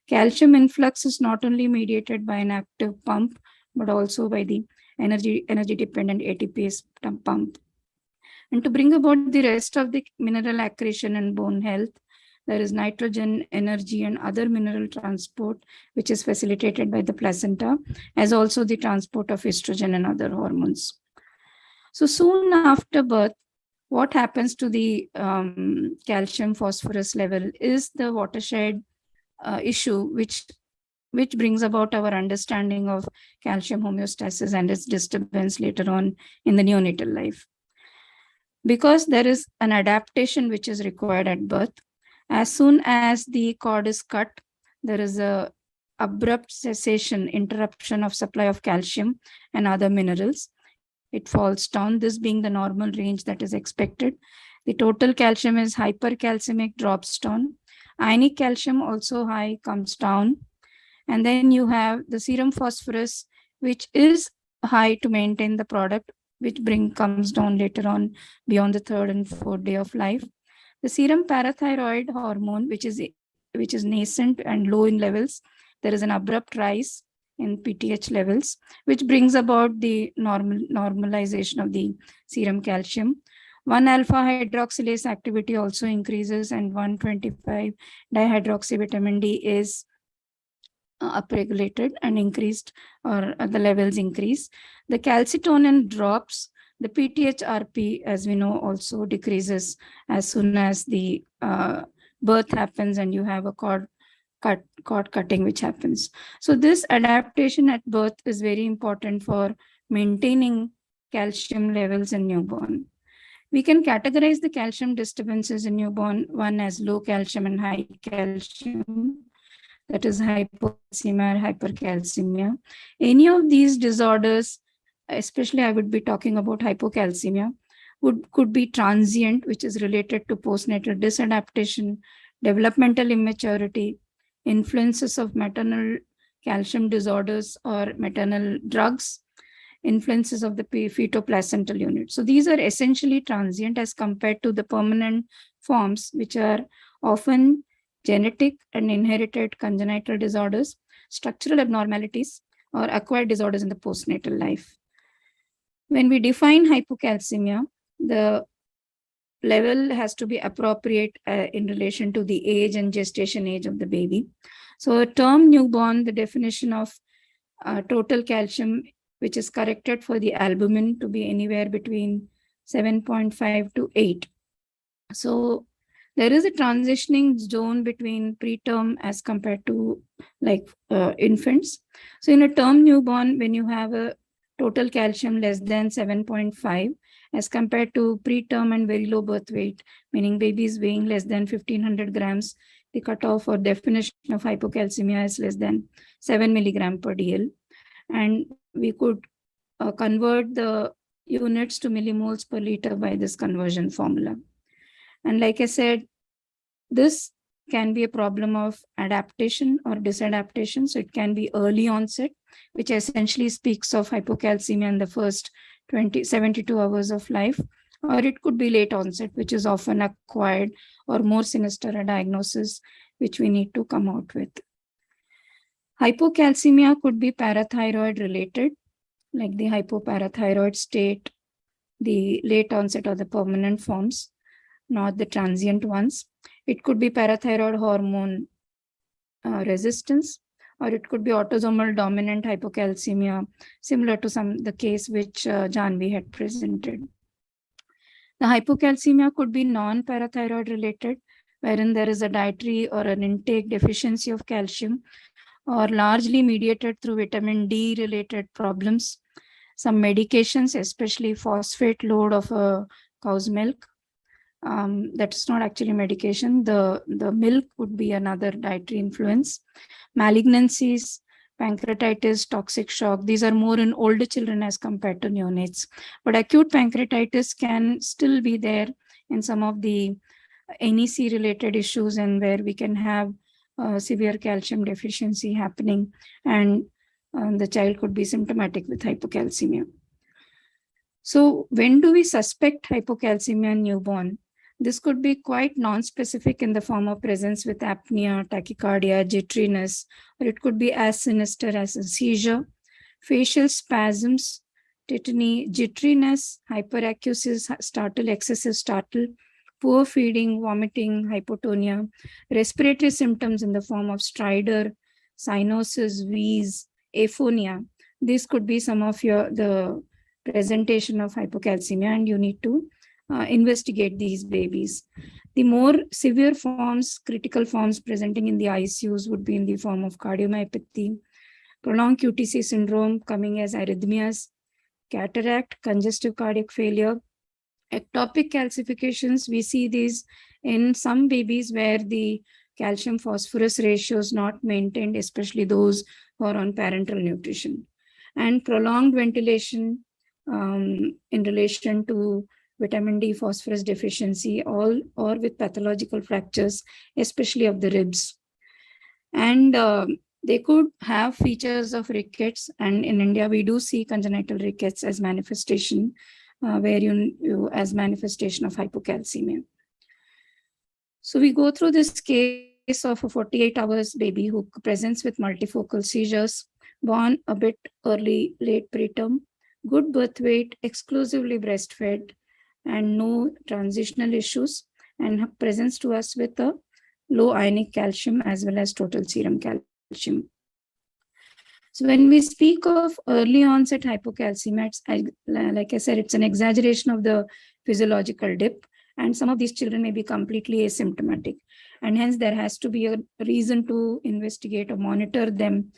Calcium influx is not only mediated by an active pump, but also by the energy dependent ATPase pump. And to bring about the rest of the mineral accretion and bone health, there is nitrogen, energy, and other mineral transport, which is facilitated by the placenta, as also the transport of estrogen and other hormones. So soon after birth, what happens to the calcium phosphorus level is the watershed issue, which brings about our understanding of calcium homeostasis and its disturbance later on in the neonatal life. Because there is an adaptation which is required at birth, as soon as the cord is cut, there is a abrupt cessation, interruption of supply of calcium and other minerals. It falls down, this being the normal range that is expected. The total calcium is hypercalcemic, drops down. Ionic calcium also high, comes down. And then you have the serum phosphorus, which is high to maintain the product, which comes down later on beyond the third and fourth day of life. The serum parathyroid hormone, which is nascent and low in levels, there is an abrupt rise in PTH levels, which brings about the normalization of the serum calcium. 1-alpha hydroxylase activity also increases, and 125 dihydroxy vitamin D is upregulated and increased, or the levels increase. The calcitonin drops. The PTH-RP, as we know, also decreases as soon as the birth happens and you have a cord cutting which happens. So this adaptation at birth is very important for maintaining calcium levels in newborn. We can categorize the calcium disturbances in newborn, one as low calcium and high calcium, that is hypocalcemia or hypercalcemia. Any of these disorders, especially I would be talking about hypocalcemia, could be transient, which is related to postnatal disadaptation, developmental immaturity, influences of maternal calcium disorders or maternal drugs, influences of the fetoplacental unit. So these are essentially transient as compared to the permanent forms, which are often genetic and inherited congenital disorders, structural abnormalities, or acquired disorders in the postnatal life. When we define hypocalcemia, the level has to be appropriate in relation to the age and gestation age of the baby. So a term newborn, the definition of total calcium which is corrected for the albumin to be anywhere between 7.5 to 8. So there is a transitioning zone between preterm as compared to infants. So in a term newborn, when you have a total calcium less than 7.5 as compared to preterm and very low birth weight, meaning babies weighing less than 1500 grams, the cutoff or definition of hypocalcemia is less than 7 milligram per dl. And we could convert the units to millimoles per liter by this conversion formula. And like I said, this can be a problem of adaptation or disadaptation. So it can be early onset, which essentially speaks of hypocalcemia in the first 72 hours of life, or it could be late onset, which is often acquired, or more sinister a diagnosis, which we need to come out with. Hypocalcemia could be parathyroid related, like the hypoparathyroid state, the late onset or the permanent forms, not the transient ones. It could be parathyroid hormone resistance, or it could be autosomal dominant hypocalcemia, similar to the case which Janvi had presented. The hypocalcemia could be non-parathyroid related, wherein there is a dietary or an intake deficiency of calcium, or largely mediated through vitamin D related problems. Some medications, especially phosphate load of a cow's milk, that is not actually medication. The milk would be another dietary influence. Malignancies, pancreatitis, toxic shock, these are more in older children as compared to neonates. But acute pancreatitis can still be there in some of the NEC related issues, and where we can have severe calcium deficiency happening, and the child could be symptomatic with hypocalcemia. So when do we suspect hypocalcemia in newborn? This could be quite non-specific in the form of presence with apnea, tachycardia, jitteriness, or it could be as sinister as a seizure, facial spasms, tetany, jitteriness, hyperacusis, startle, excessive startle, poor feeding, vomiting, hypotonia, respiratory symptoms in the form of stridor, cyanosis, wheeze, aphonia. This could be some of the presentation of hypocalcemia, and you need to investigate these babies. The more severe forms, critical forms presenting in the ICUs would be in the form of cardiomyopathy, prolonged QTC syndrome coming as arrhythmias, cataract, congestive cardiac failure, ectopic calcifications. We see these in some babies where the calcium phosphorus ratio is not maintained, especially those who are on parenteral nutrition, and prolonged ventilation in relation to vitamin D phosphorus deficiency, or with pathological fractures, especially of the ribs. And they could have features of rickets, and in India we do see congenital rickets as manifestation, where you as manifestation of hypocalcemia. So we go through this case of a 48 hours baby who presents with multifocal seizures, born a bit early, late preterm, good birth weight, exclusively breastfed, and no transitional issues, and presents to us with a low ionic calcium as well as total serum calcium. So when we speak of early onset hypocalcemia, like I said, it's an exaggeration of the physiological dip, and some of these children may be completely asymptomatic, and hence there has to be a reason to investigate or monitor them,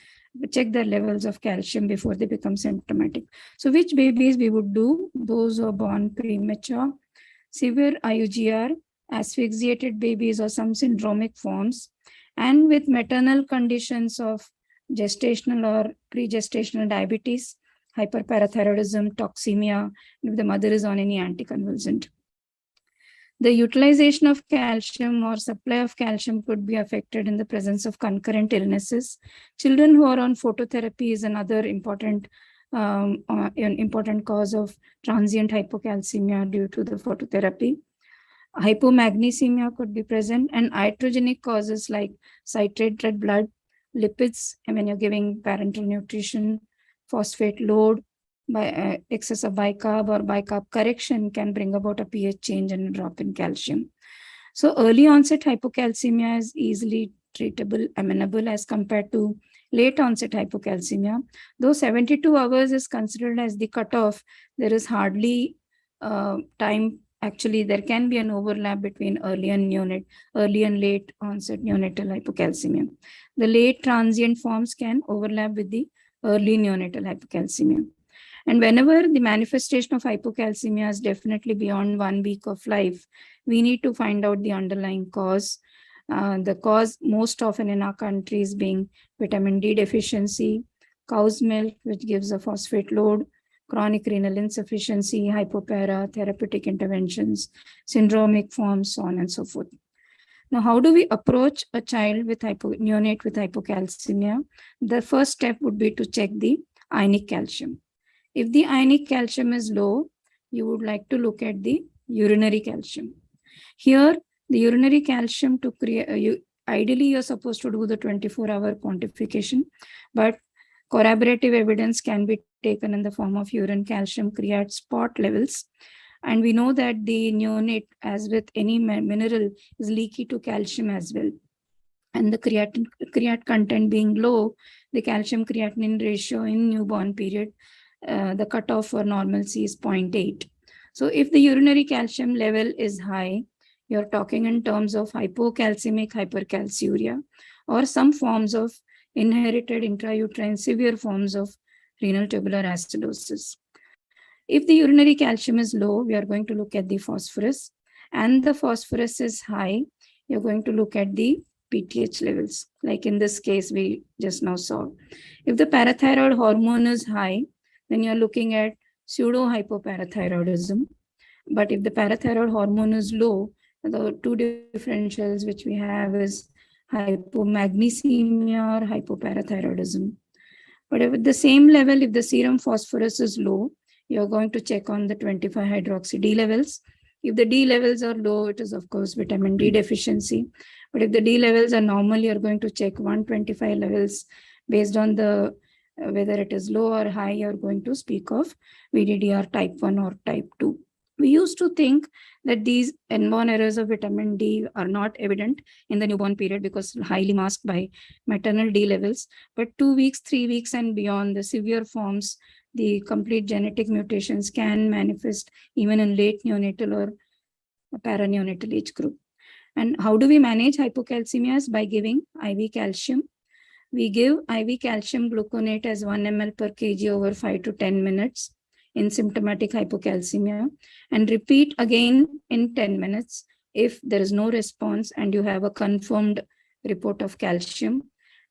check their levels of calcium before they become symptomatic. So which babies we would do? Those who are born premature, severe IUGR, asphyxiated babies or some syndromic forms, and with maternal conditions of gestational or pre-gestational diabetes, hyperparathyroidism, toxemia, if the mother is on any anticonvulsant. The utilization of calcium or supply of calcium could be affected in the presence of concurrent illnesses. Children who are on phototherapy is another important cause of transient hypocalcemia due to the phototherapy. Hypomagnesemia could be present, and iatrogenic causes like citrate red blood, lipids, and when you're giving parenteral nutrition, phosphate load, by excess of bicarb or bicarb correction can bring about a pH change and a drop in calcium. So early onset hypocalcemia is easily treatable, amenable as compared to late onset hypocalcemia. Though 72 hours is considered as the cutoff, there is hardly time. Actually, there can be an overlap between early and late onset neonatal hypocalcemia. The late transient forms can overlap with the early neonatal hypocalcemia. And whenever the manifestation of hypocalcemia is definitely beyond 1 week of life, we need to find out the underlying cause. The cause most often in our country is being vitamin D deficiency, cow's milk, which gives a phosphate load, chronic renal insufficiency, hypopara, therapeutic interventions, syndromic forms, so on and so forth. Now, how do we approach a child with neonate with hypocalcemia? The first step would be to check the ionic calcium. If the ionic calcium is low, you would like to look at the urinary calcium. Here, the urinary calcium to create, ideally you're supposed to do the 24-hour quantification, but corroborative evidence can be taken in the form of urine calcium create spot levels. And we know that the neonate, as with any mineral, is leaky to calcium as well. And the creat content being low, the calcium creatinine ratio in newborn period, the cutoff for normalcy is 0.8. So if the urinary calcium level is high, you're talking in terms of hypocalcemic hypercalciuria or some forms of inherited intrauterine severe forms of renal tubular acidosis. If the urinary calcium is low, we are going to look at the phosphorus, and the phosphorus is high, you're going to look at the PTH levels, like in this case we just now saw. If the parathyroid hormone is high, then you're looking at pseudo hypoparathyroidism. But if the parathyroid hormone is low, the two differentials which we have is hypomagnesemia or hypoparathyroidism. But if at the same level, if the serum phosphorus is low, you're going to check on the 25-hydroxy D levels. If the D levels are low, it is of course vitamin D deficiency. But if the D levels are normal, you're going to check 125 levels based on the whether it is low or high, you're going to speak of VDDR type 1 or type 2. We used to think that these inborn errors of vitamin D are not evident in the newborn period because highly masked by maternal D levels. But 2 weeks, 3 weeks and beyond, the severe forms, the complete genetic mutations can manifest even in late neonatal or paraneonatal age group. And how do we manage hypocalcemias? By giving IV calcium. We give IV calcium gluconate as 1 ml per kg over 5 to 10 minutes in symptomatic hypocalcemia, and repeat again in 10 minutes if there is no response and you have a confirmed report of calcium,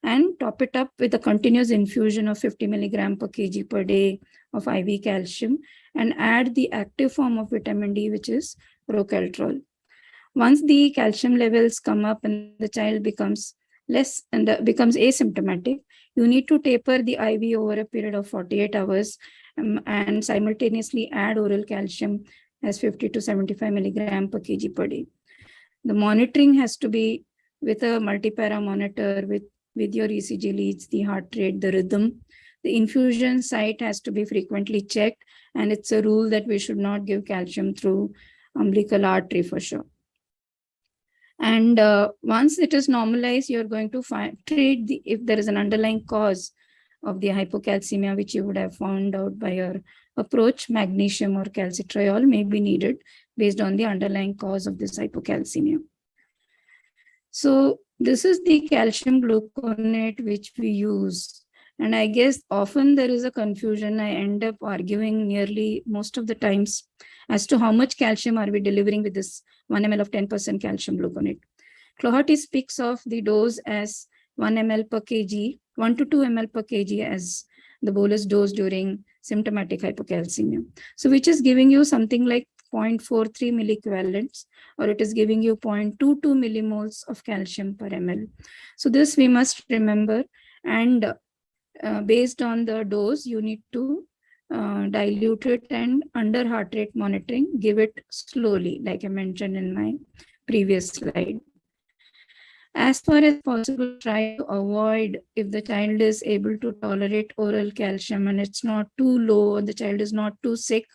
and top it up with a continuous infusion of 50 milligram per kg per day of IV calcium, and add the active form of vitamin D, which is rocaltrol. Once the calcium levels come up and the child becomes less and becomes asymptomatic, you need to taper the IV over a period of 48 hours and simultaneously add oral calcium as 50 to 75 milligram per kg per day. The monitoring has to be with a multipara monitor with your ECG leads, the heart rate, the rhythm. The infusion site has to be frequently checked, and it's a rule that we should not give calcium through umbilical artery for sure. And once it is normalized, you're going to treat if there is an underlying cause of the hypocalcemia, which you would have found out by your approach, magnesium or calcitriol may be needed based on the underlying cause of this hypocalcemia. So this is the calcium gluconate which we use. And I guess often there is a confusion. I end up arguing nearly most of the times as to how much calcium are we delivering with this 1 ml of 10% calcium gluconate. Cloherty speaks of the dose as 1 ml per kg, 1 to 2 ml per kg as the bolus dose during symptomatic hypocalcemia. So which is giving you something like 0.43 milliequivalents, or it is giving you 0.22 millimoles of calcium per ml. So this we must remember, and based on the dose, you need to dilute it, and under heart rate monitoring, give it slowly, like I mentioned in my previous slide. As far as possible, try to avoid, if the child is able to tolerate oral calcium and it's not too low and the child is not too sick,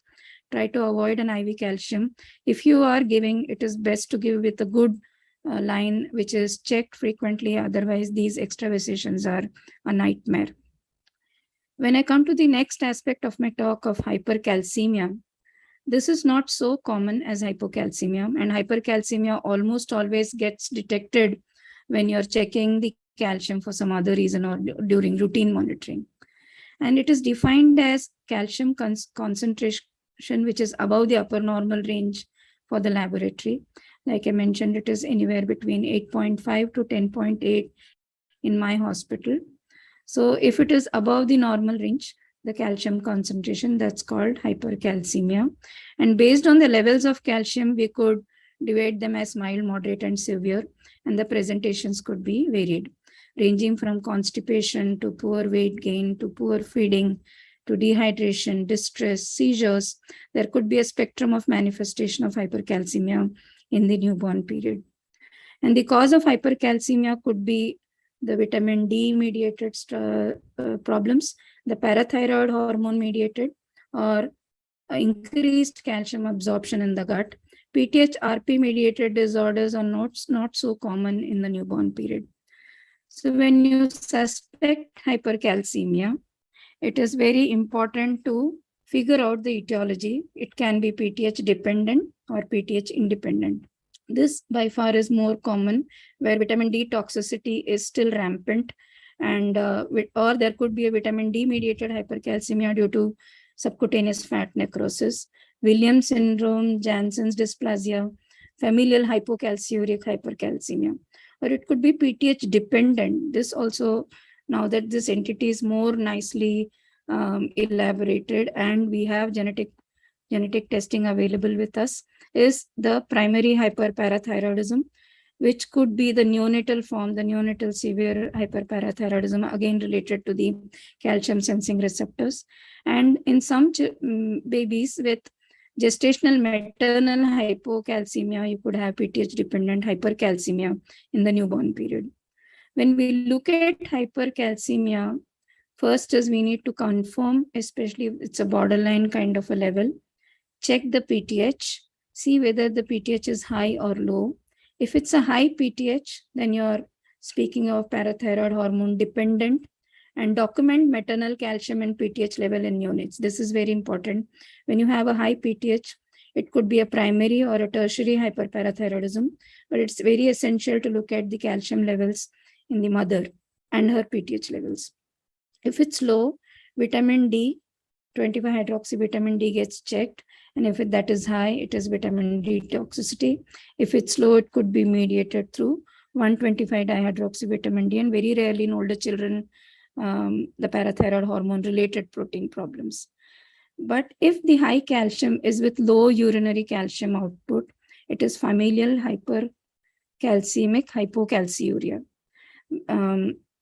try to avoid an IV calcium. If you are giving, it is best to give with a good line which is checked frequently. Otherwise, these extravasations are a nightmare. When I come to the next aspect of my talk of hypercalcemia, this is not so common as hypocalcemia, and hypercalcemia almost always gets detected when you're checking the calcium for some other reason or during routine monitoring. And it is defined as calcium concentration which is above the upper normal range for the laboratory. Like I mentioned, it is anywhere between 8.5 to 10.8 in my hospital. So if it is above the normal range, the calcium concentration, that's called hypercalcemia. And based on the levels of calcium, we could divide them as mild, moderate, and severe. And the presentations could be varied, ranging from constipation to poor weight gain to poor feeding to dehydration, distress, seizures. There could be a spectrum of manifestation of hypercalcemia in the newborn period. And the cause of hypercalcemia could be the vitamin D mediated problems, the parathyroid hormone mediated, or increased calcium absorption in the gut. PTH-RP mediated disorders are not so common in the newborn period. So when you suspect hypercalcemia, it is very important to figure out the etiology. It can be PTH dependent or PTH independent. This by far is more common where vitamin D toxicity is still rampant, and or there could be a vitamin D mediated hypercalcemia due to subcutaneous fat necrosis, Williams syndrome, Jansen's dysplasia, familial hypocalciuric hypercalcemia, or it could be PTH dependent. This also, now that this entity is more nicely elaborated and we have genetic testing available with us, is the primary hyperparathyroidism, which could be the neonatal form, the neonatal severe hyperparathyroidism, again related to the calcium sensing receptors. And in some babies with gestational maternal hypocalcemia, you could have PTH dependent hypercalcemia in the newborn period. When we look at hypercalcemia, first is we need to confirm, especially if it's a borderline kind of a level, check the PTH, see whether the PTH is high or low. If it's a high PTH, then you're speaking of parathyroid hormone dependent, and document maternal calcium and PTH level in neonates. This is very important. When you have a high PTH, it could be a primary or a tertiary hyperparathyroidism, but it's very essential to look at the calcium levels in the mother and her PTH levels. If it's low, vitamin D, 25-hydroxy vitamin D gets checked. And if that is high, it is vitamin D toxicity. If it's low, it could be mediated through 1,25-dihydroxy vitamin D, and very rarely in older children, the parathyroid hormone related protein problems. But if the high calcium is with low urinary calcium output, it is familial hypercalcemic hypocalciuria.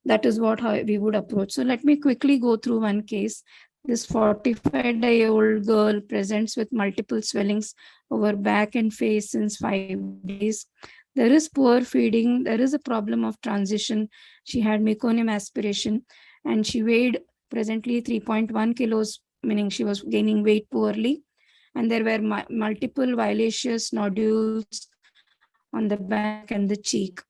That is what we would approach. So let me quickly go through one case. This 45-year-old girl presents with multiple swellings over back and face since 5 days. There is poor feeding. There is a problem of transition. She had meconium aspiration and she weighed presently 3.1 kilos, meaning she was gaining weight poorly. And there were multiple violaceous nodules on the back and the cheek.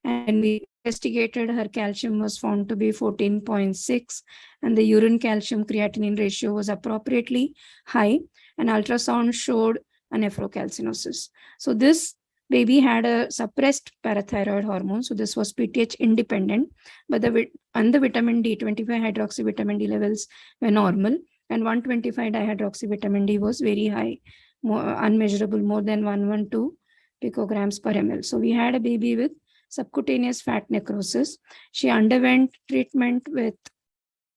And we investigated, her calcium was found to be 14.6, and the urine calcium creatinine ratio was appropriately high, and ultrasound showed a nephrocalcinosis. So this baby had a suppressed parathyroid hormone. So this was PTH independent, but the vitamin D, 25-hydroxy vitamin D levels were normal, and 125-dihydroxy vitamin D was very high, unmeasurable, more than 112 picograms per ml. So we had a baby with subcutaneous fat necrosis. She underwent treatment with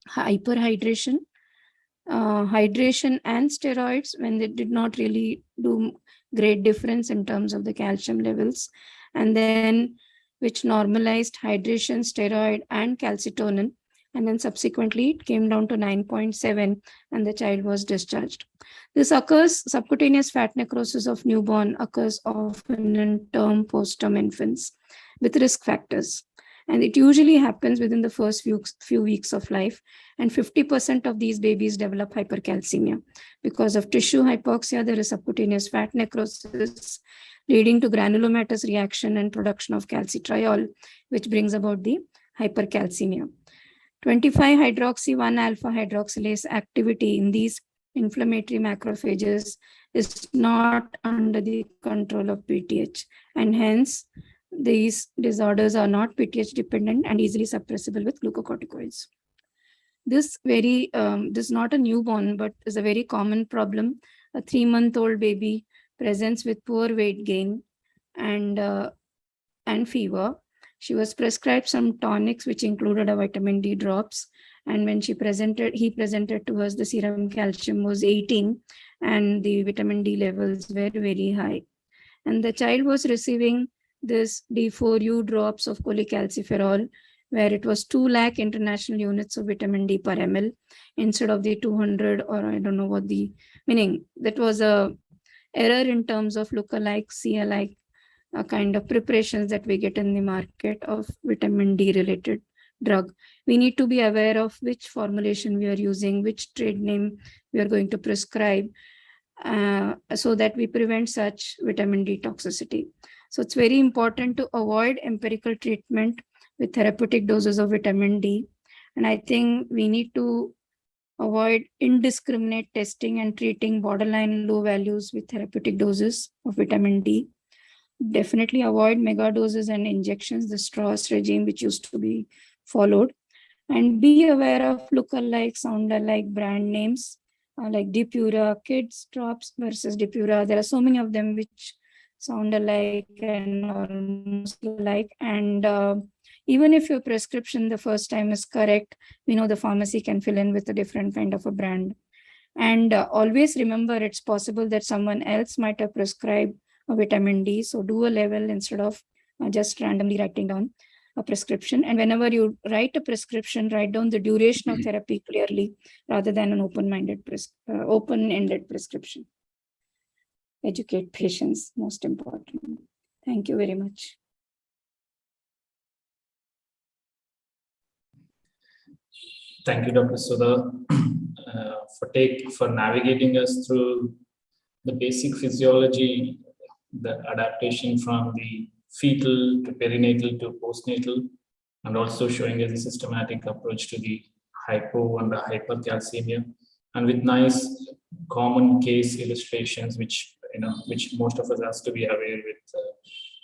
hyperhydration, hydration and steroids when they did not really do great difference in terms of the calcium levels, and then which normalized hydration, steroid and calcitonin, and then subsequently it came down to 9.7 and the child was discharged. This occurs, subcutaneous fat necrosis of newborn occurs often in term, post-term infants with risk factors. And it usually happens within the first few weeks of life. And 50% of these babies develop hypercalcemia. Because of tissue hypoxia, there is subcutaneous fat necrosis. leading to granulomatous reaction and production of calcitriol, which brings about the hypercalcemia. 25-hydroxy-1-alpha hydroxylase activity in these inflammatory macrophages is not under the control of PTH, and hence these disorders are not PTH dependent and easily suppressible with glucocorticoids. This is not a newborn, but is a very common problem. A 3-month-old baby presents with poor weight gain and fever. She was prescribed some tonics, which included a vitamin D drops. And when he presented to us, the serum calcium was 18 and the vitamin D levels were very high. And the child was receiving this D4U drops of cholecalciferol, where it was 2 lakh international units of vitamin D per ml instead of the 200, or I don't know what the meaning. That was a error in terms of lookalike, see-alike kind of preparations that we get in the market of vitamin D related drug. We need to be aware of which formulation we are using, which trade name we are going to prescribe, so that we prevent such vitamin D toxicity. So it's very important to avoid empirical treatment with therapeutic doses of vitamin D. And I think we need to avoid indiscriminate testing and treating borderline low values with therapeutic doses of vitamin D. Definitely avoid mega doses and injections, the straws regime which used to be followed. And be aware of look-alike, sound-alike brand names like Depura, Kids Drops versus Depura. There are so many of them which sound alike and almost alike. And even if your prescription the first time is correct, we know the pharmacy can fill in with a different kind of a brand. And always remember, it's possible that someone else might have prescribed a vitamin D. So do a level instead of just randomly writing down a prescription. And whenever you write a prescription, write down the duration of therapy clearly rather than an open-ended prescription. Educate patients, most important. Thank you very much. Thank you, Dr. Sudha, for navigating us through the basic physiology, the adaptation from the fetal to perinatal to postnatal, and also showing us a systematic approach to the hypo and the hypercalcemia, and with nice common case illustrations, which most of us has to be aware with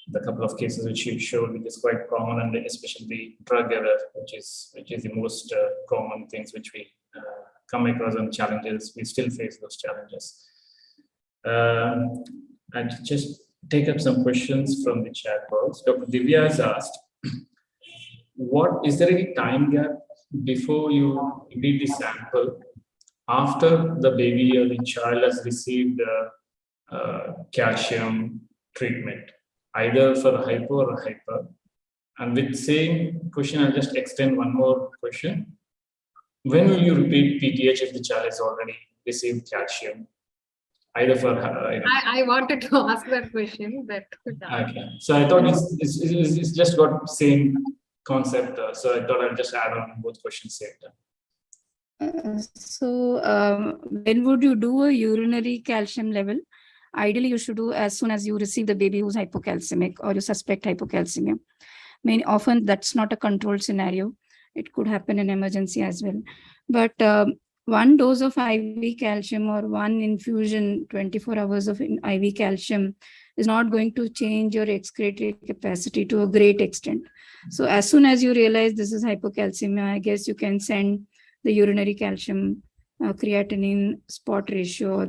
the couple of cases which you showed, which is quite common, and especially the drug error, which is the most common things which we come across, and challenges. We still face those challenges. And just take up some questions from the chat box. Dr. Divya has asked, is there any time gap before you read the sample after the baby or the child has received calcium treatment, either for hypo or hyper? And with same question, I'll just extend one more question. When will you repeat PTH if the child has already received calcium? Either for I wanted to ask that question. Okay. So I thought it's just got same concept. So I thought I'd just add on both questions same time. When would you do a urinary calcium level? Ideally, you should do as soon as you receive the baby who's hypocalcemic or you suspect hypocalcemia. Often that's not a controlled scenario. It could happen in emergency as well. But one dose of IV calcium or one infusion, 24 hours of IV calcium, is not going to change your excretory capacity to a great extent. So as soon as you realize this is hypocalcemia, I guess you can send the urinary calcium creatinine spot ratio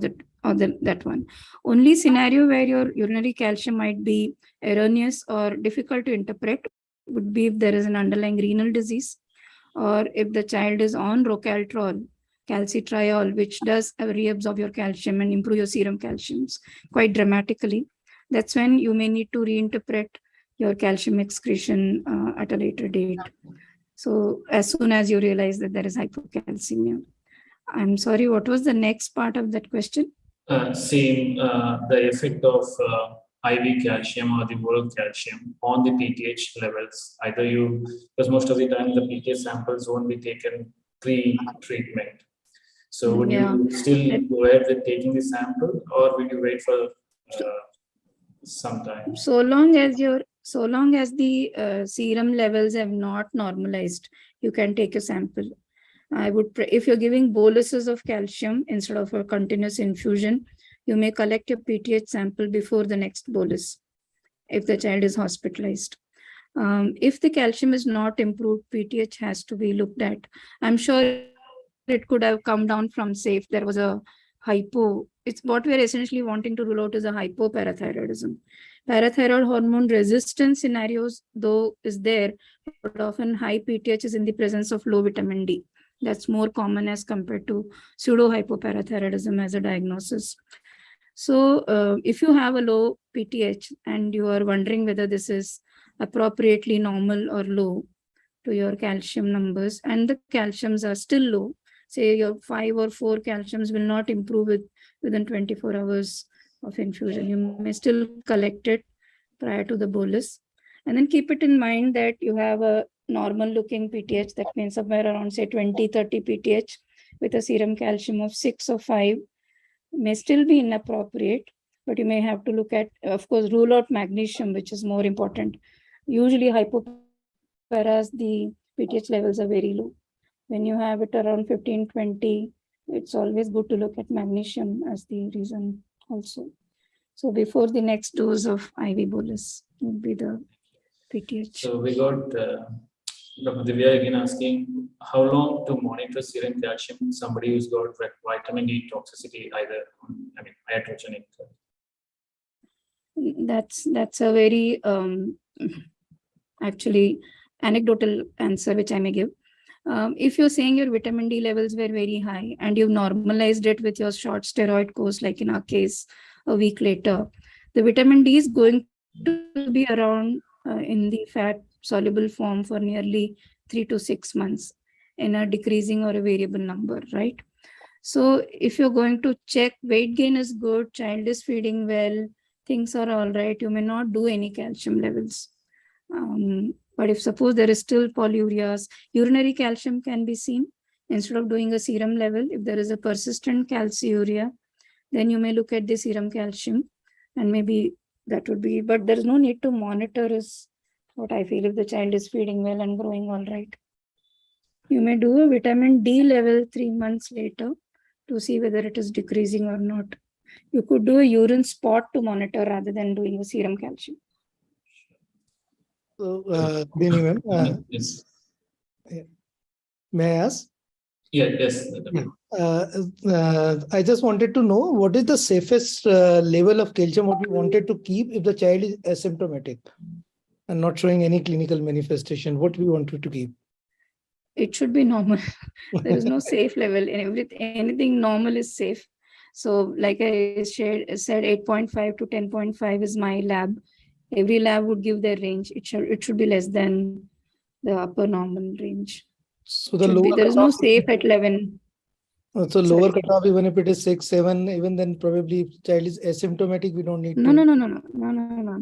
or that one. Only scenario where your urinary calcium might be erroneous or difficult to interpret would be if there is an underlying renal disease, or if the child is on rocaltrol, calcitriol, which does reabsorb your calcium and improve your serum calciums quite dramatically. That's when you may need to reinterpret your calcium excretion at a later date. So as soon as you realize that there is hypocalcemia. I'm sorry, what was the next part of that question? The effect of IV calcium or the oral calcium on the PTH levels. Because most of the time the PTH samples won't be taken pre-treatment. So would you still go ahead with taking the sample, or would you wait for sometimes. So long as the serum levels have not normalized, you can take a sample. I would, if you're giving boluses of calcium instead of a continuous infusion, you may collect a PTH sample before the next bolus if the child is hospitalized. If the calcium is not improved, PTH has to be looked at. I'm sure it could have come down from, say, if there was a hypo. It's what we're essentially wanting to rule out is a hypoparathyroidism. Parathyroid hormone resistance scenarios, though, is there, but often high PTH is in the presence of low vitamin D. That's more common as compared to pseudo hypoparathyroidism as a diagnosis. So if you have a low PTH and you are wondering whether this is appropriately normal or low to your calcium numbers, and the calciums are still low, say your 5 or 4 calciums will not improve within 24 hours of infusion. You may still collect it prior to the bolus. And then keep it in mind that you have a normal looking PTH, that means somewhere around say 20-30 PTH with a serum calcium of 6 or 5 may still be inappropriate, but you may have to look at, of course, rule out magnesium, which is more important. Usually hypoparas, the PTH levels are very low. When you have it around 15-20, it's always good to look at magnesium as the reason also. So before the next dose of IV bolus would be the PTH. So we got Dr. Divya again asking how long to monitor serum calcium in somebody who's got vitamin D toxicity, either iatrogenic. That's a very actually anecdotal answer which I may give. If you're saying your vitamin D levels were very high and you've normalized it with your short steroid course, like in our case, a week later, the vitamin D is going to be around in the fat soluble form for nearly 3 to 6 months in a decreasing or a variable number, right? So if you're going to check weight gain is good, child is feeding well, things are all right, you may not do any calcium levels. But if suppose there is still polyurias, urinary calcium can be seen. Instead of doing a serum level, if there is a persistent calciuria, then you may look at the serum calcium and maybe that would be, but there is no need to monitor is what I feel if the child is feeding well and growing all right. You may do a vitamin D level 3 months later to see whether it is decreasing or not. You could do a urine spot to monitor rather than doing a serum calcium. So, good evening, ma'am. Yes. May I ask? Yeah, yes. I just wanted to know what is the safest level of calcium what we wanted to keep if the child is asymptomatic and not showing any clinical manifestation. What we wanted to keep? It should be normal. There is no safe level. Anything normal is safe. So like I said 8.5 to 10.5 is my lab. Every lab would give their range. It should be less than the upper normal range. So the lower there is no safe at 11. So lower cutoff, even if it is 6, 7, even then probably if child is asymptomatic, we don't need to. No.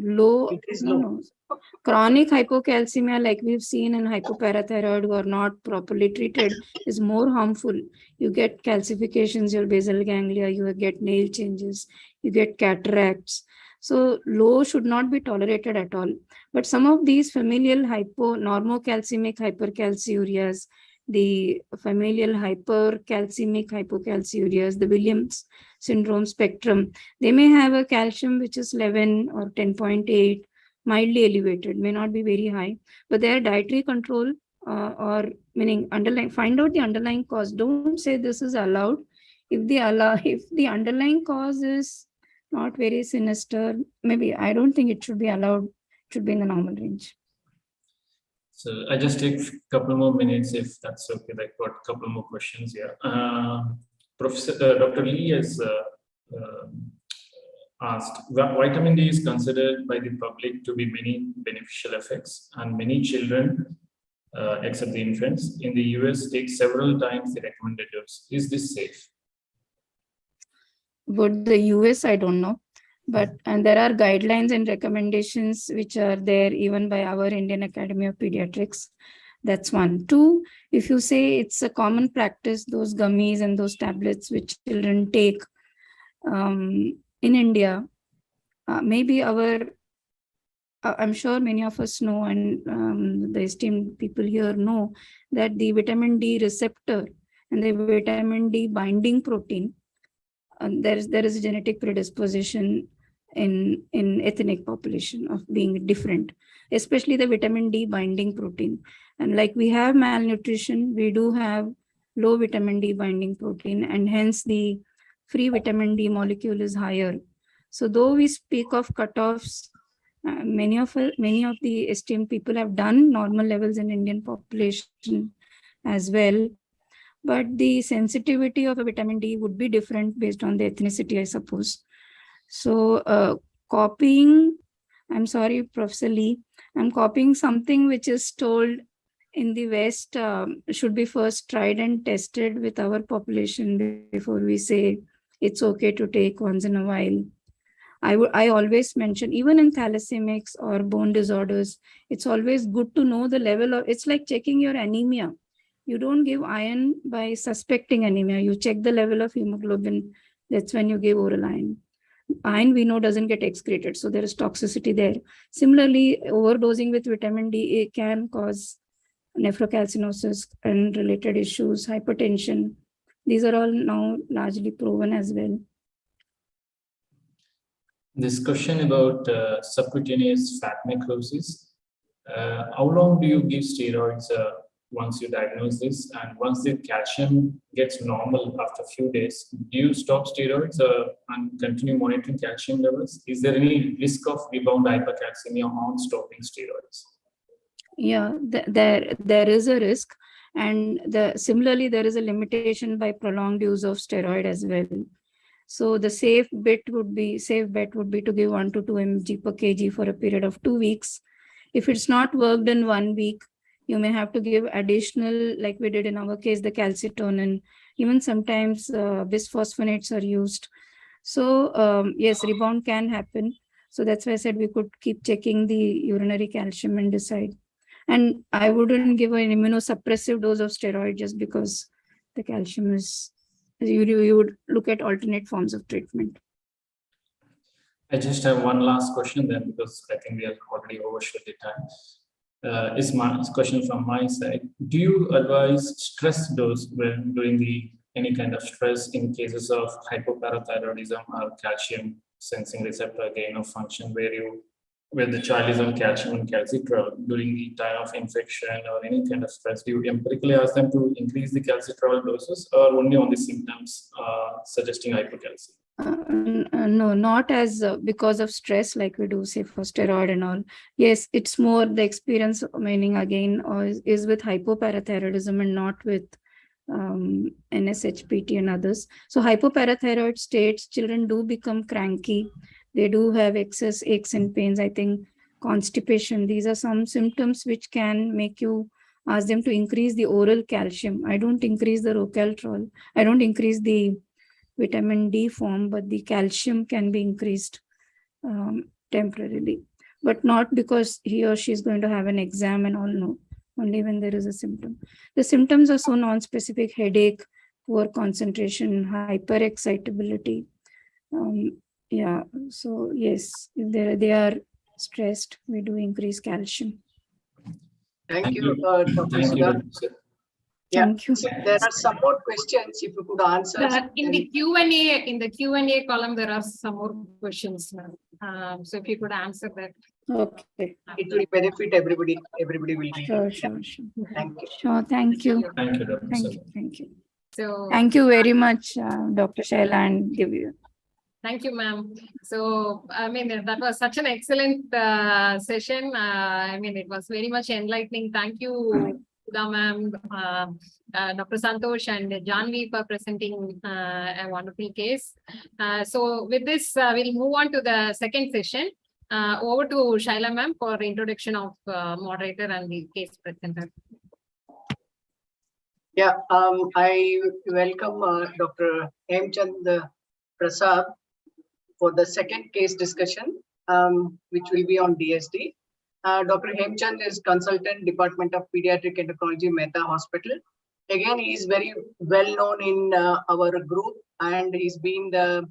Low. It is No, low. no. Chronic hypocalcemia, like we've seen in hypoparathyroid who are not properly treated, is more harmful. You get calcifications, your basal ganglia, you get nail changes, you get cataracts. So low should not be tolerated at all. But some of these familial normocalcemic hypercalciurias, the familial hypercalcemic hypocalciurias, the Williams syndrome spectrum, they may have a calcium which is 11 or 10.8, mildly elevated, may not be very high, but their dietary control or meaning find out the underlying cause. Don't say this is allowed. If the underlying cause is not very sinister, maybe I don't think it should be allowed. It should be in the normal range. So I just take a couple more minutes if that's okay. Like got a couple more questions here. Professor Dr. Lee has asked, vitamin D is considered by the public to be many beneficial effects, and many children, except the infants, in the US take several times the recommended dose. Is this safe? Would the US, I don't know. And there are guidelines and recommendations which are there even by our Indian Academy of Pediatrics. That's one. Two, if you say it's a common practice, those gummies and those tablets which children take in India, maybe I'm sure many of us know, and the esteemed people here know, that the vitamin D receptor and the vitamin D binding protein, there is a genetic predisposition in ethnic population of being different, especially the vitamin D binding protein. And like we have malnutrition, we do have low vitamin D binding protein, and hence the free vitamin D molecule is higher. So though we speak of cutoffs, many of the esteemed people have done normal levels in Indian population as well, but the sensitivity of a vitamin D would be different based on the ethnicity, I suppose. So copying, I'm sorry, Professor Lee, I'm copying something which is told in the West should be first tried and tested with our population before we say it's okay to take once in a while. I always mention, even in thalassemics or bone disorders, it's always good to know the level of, it's like checking your anemia. You don't give iron by suspecting anemia. You check the level of hemoglobin. That's when you give oral iron. Iron, we know, doesn't get excreted, so there is toxicity there. Similarly, overdosing with vitamin D can cause nephrocalcinosis and related issues, hypertension. These are all now largely proven as well. This question about subcutaneous fat necrosis, how long do you give steroids once you diagnose this? And once the calcium gets normal after a few days, do you stop steroids and continue monitoring calcium levels? Is there any risk of rebound hypercalcemia on stopping steroids? Yeah, there is a risk, and similarly there is a limitation by prolonged use of steroid as well. So the safe bet would be to give 1 to 2 mg per kg for a period of 2 weeks. If it's not worked in 1 week, you may have to give additional, like we did in our case, the calcitonin. Even sometimes bisphosphonates are used. So yes, rebound can happen. So that's why I said we could keep checking the urinary calcium and decide. And I wouldn't give an immunosuppressive dose of steroid just because the calcium is, you would look at alternate forms of treatment. I just have one last question then, because I think we have already overshot the time. Is my question from my side. Do you advise stress dose when doing any kind of stress in cases of hypoparathyroidism or calcium sensing receptor gain of function, where the child is on calcium and calcitriol during the time of infection or any kind of stress? Do you empirically ask them to increase the calcitriol doses, or only on the symptoms suggesting hypocalcemia? No, not as because of stress like we do say for steroid and all. Yes, it's more the experience, meaning again, is with hypoparathyroidism and not with NSHPT and others. So hypoparathyroid states, children do become cranky. They do have excess aches and pains, I think constipation. These are some symptoms which can make you ask them to increase the oral calcium. I don't increase the rocaltrol. I don't increase the vitamin D form, but the calcium can be increased temporarily, but not because he or she is going to have an exam and all. No, only when there is a symptom. The symptoms are so non-specific: headache, poor concentration, hyperexcitability. Yeah, so yes, if they are stressed, we do increase calcium. Thank you, Dr. Thank Sudha. you, sir. Yeah. Thank you. There are some more questions, if you could answer. In the Q&A column, there are some more questions. So if you could answer that. Okay. It will benefit everybody. Everybody will read. Sure. Thank you. Sure, thank you. Thank you, Dr. Sir. Thank you. So Thank you very much, Dr. Shaila and Divya. thank you, ma'am. So, I mean, that was such an excellent session. I mean, it was very much enlightening. Thank you, Sudha ma'am, Dr. Santosh and Janvi for presenting a wonderful case. So with this, we'll move on to the second session. Over to Shaila ma'am for introduction of moderator and the case presenter. Yeah, I welcome Dr. Hemchand Prasad for the second case discussion, which will be on DSD. Dr. Hemchand is consultant, Department of Pediatric Endocrinology, Mehta Hospital. Again, he is very well known in our group, and he's been the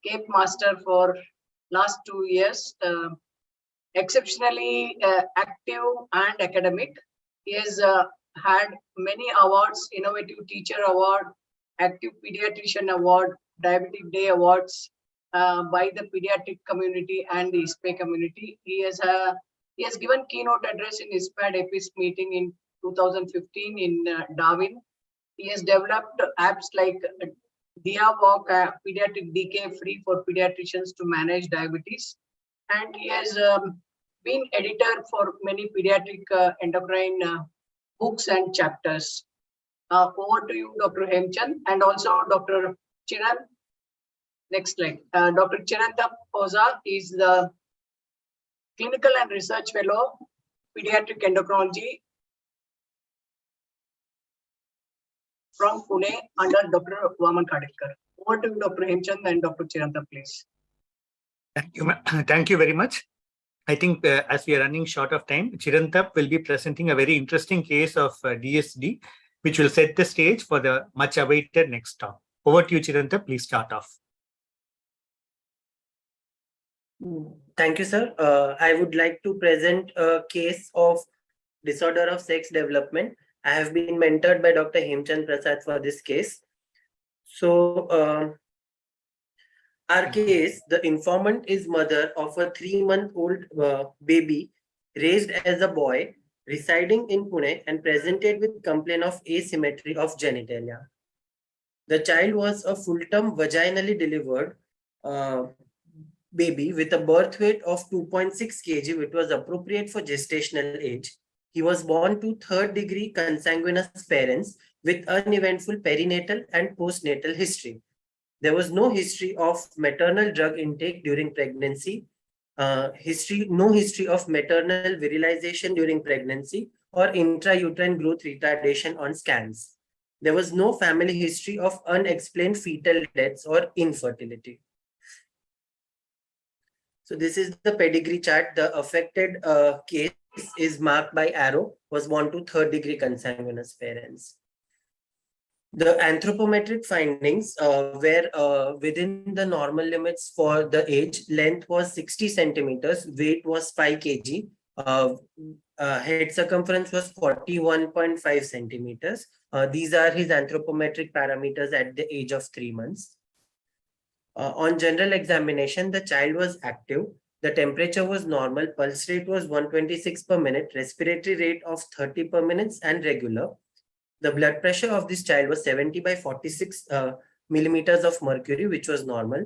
Cape Master for last 2 years, exceptionally active and academic. He has had many awards: Innovative Teacher Award, Active Pediatrician Award, Diabetic Day Awards by the pediatric community and the ISPAE community. He has given keynote address in ISPAE ACES meeting in 2015 in Darwin. He has developed apps like Dia Walk, pediatric DK free for pediatricians to manage diabetes, and he has been editor for many pediatric endocrine books and chapters. Over to you, Dr. Hemchand, and also Dr. Chiran. Next slide. Dr. Chiranta Oza is the Clinical and Research Fellow, Pediatric Endocrinology from Pune under Dr. Vaman Kadekar. Over to you, Dr. Hemchand and Dr. Chiranta, please. Thank you. Thank you very much. I think as we are running short of time, Chirantap will be presenting a very interesting case of DSD, which will set the stage for the much awaited next talk. Over to you, Chirantap. Please start off. Thank you, sir. I would like to present a case of disorder of sex development. I have been mentored by Dr. Hemchand Prasad for this case. So, our case, the informant is mother of a 3-month-old baby raised as a boy residing in Pune and presented with complaint of asymmetry of genitalia. The child was a full-term vaginally delivered baby with a birth weight of 2.6 kg, which was appropriate for gestational age. He was born to 3rd-degree consanguineous parents with uneventful perinatal and postnatal history. There was no history of maternal drug intake during pregnancy, no history of maternal virilization during pregnancy or intrauterine growth retardation on scans. There was no family history of unexplained fetal deaths or infertility. So this is the pedigree chart. The affected case is marked by arrow, was born to 3rd-degree consanguineous parents. The anthropometric findings were within the normal limits for the age. Length was 60 centimeters, weight was 5 kg, head circumference was 41.5 centimeters. These are his anthropometric parameters at the age of 3 months. On general examination, the child was active. The temperature was normal, pulse rate was 126 per minute, respiratory rate of 30 per minute and regular. The blood pressure of this child was 70 by 46 millimeters of mercury, which was normal.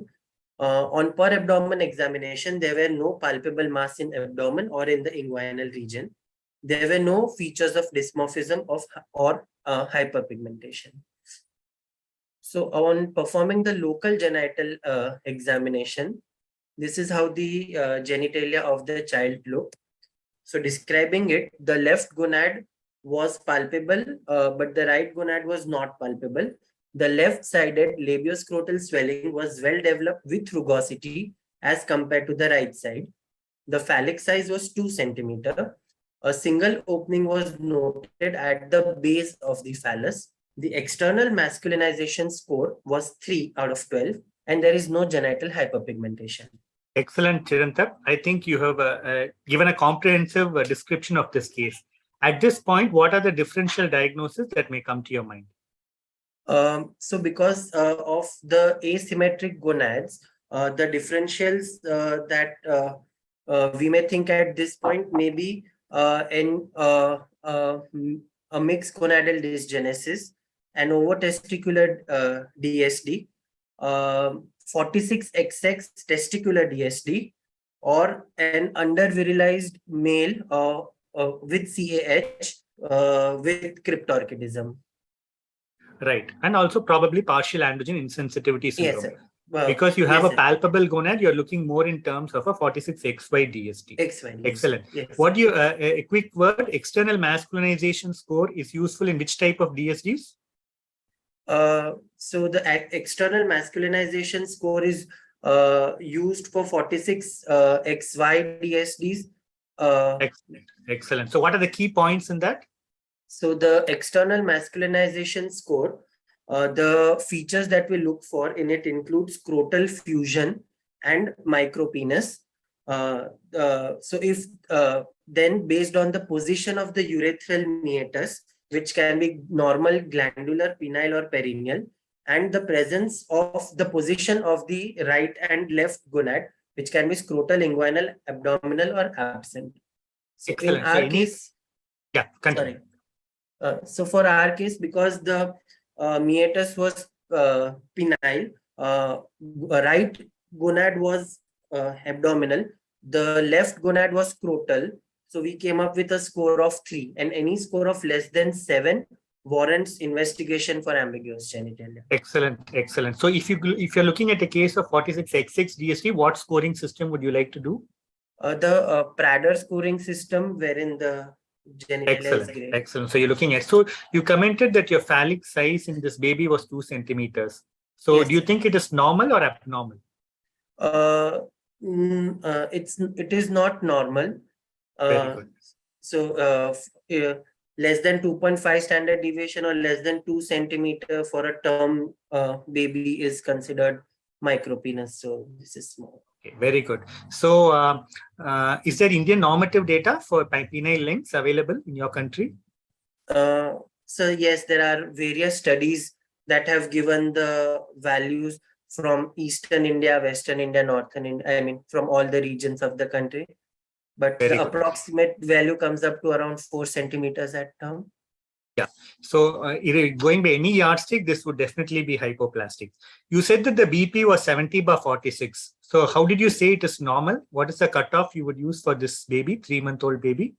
On per abdomen examination, there were no palpable mass in abdomen or in the inguinal region. There were no features of dysmorphism or hyperpigmentation. So on performing the local genital examination, this is how the genitalia of the child looked. So describing it, the left gonad was palpable, but the right gonad was not palpable. The left-sided labioscrotal swelling was well developed with rugosity as compared to the right side. The phallic size was 2 centimeters. A single opening was noted at the base of the phallus. The external masculinization score was 3 out of 12, and there is no genital hyperpigmentation. Excellent, Chirantap. I think you have given a comprehensive description of this case. At this point, what are the differential diagnoses that may come to your mind? So because of the asymmetric gonads, the differentials that we may think at this point may be a mixed gonadal dysgenesis, an over-testicular DSD, 46XX testicular DSD, or an under-virilized male with CAH with cryptorchidism. Right. And also probably partial androgen insensitivity syndrome. Yes, sir. Because you have yes, a palpable gonad, you're looking more in terms of a 46XY DSD. XY. Excellent. Yes. What do you, a quick word, external masculinization score is useful in which type of DSDs? So the external masculinization score is used for 46XY DSDs. Excellent. So what are the key points in that? So the external masculinization score, the features that we look for in it include scrotal fusion, and micropenis. So if then based on the position of the urethral meatus, which can be normal, glandular, penile, or perineal, and the presence of the position of the right and left gonad, which can be scrotal, inguinal, abdominal, or absent. So in Excellent. So our any- case, Yeah, continue. sorry. So for our case, because the meatus was penile, right gonad was abdominal, the left gonad was scrotal. So we came up with a score of 3, and any score of less than 7 warrants investigation for ambiguous genitalia. Excellent, excellent. So if you're looking at a case of 46X6 DSD, what scoring system would you like to do? The Prader scoring system, wherein the genitalia is Excellent, great. excellent. So you're looking at, so you commented that your phallic size in this baby was 2 centimeters. So Yes, do you sir. think it is normal or abnormal? It is not normal. Very good. So less than 2.5 standard deviation or less than 2 centimeter for a term baby is considered micropenis. So this is small. Okay, very good. So is there Indian normative data for penile lengths available in your country? So yes, there are various studies that have given the values from Eastern India, Western India, Northern India, I mean, from all the regions of the country. But Very the good. approximate value comes up to around 4 centimeters at term. So going by any yardstick, this would definitely be hypoplastic. You said that the BP was 70/46. So how did you say it is normal? What is the cutoff you would use for this baby, 3-month-old baby?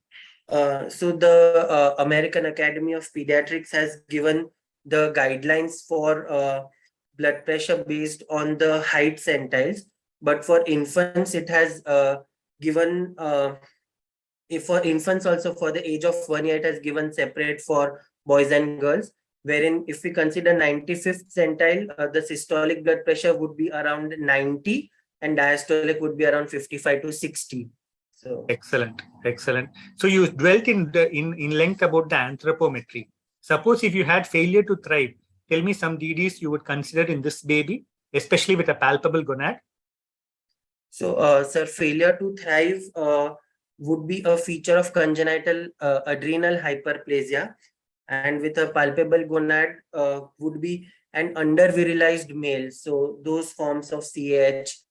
So the American Academy of Pediatrics has given the guidelines for blood pressure based on the height centiles. But for infants, it has given, if for infants also for the age of 1 year, it has given separate for boys and girls, wherein if we consider 95th centile, the systolic blood pressure would be around 90 and diastolic would be around 55 to 60. So Excellent, excellent. So you dwelt in length about the anthropometry. Suppose if you had failure to thrive, tell me some DDs you would consider in this baby, especially with a palpable gonad. So, sir, failure to thrive would be a feature of congenital adrenal hyperplasia, and with a palpable gonad would be an undervirilized male. So those forms of CAH,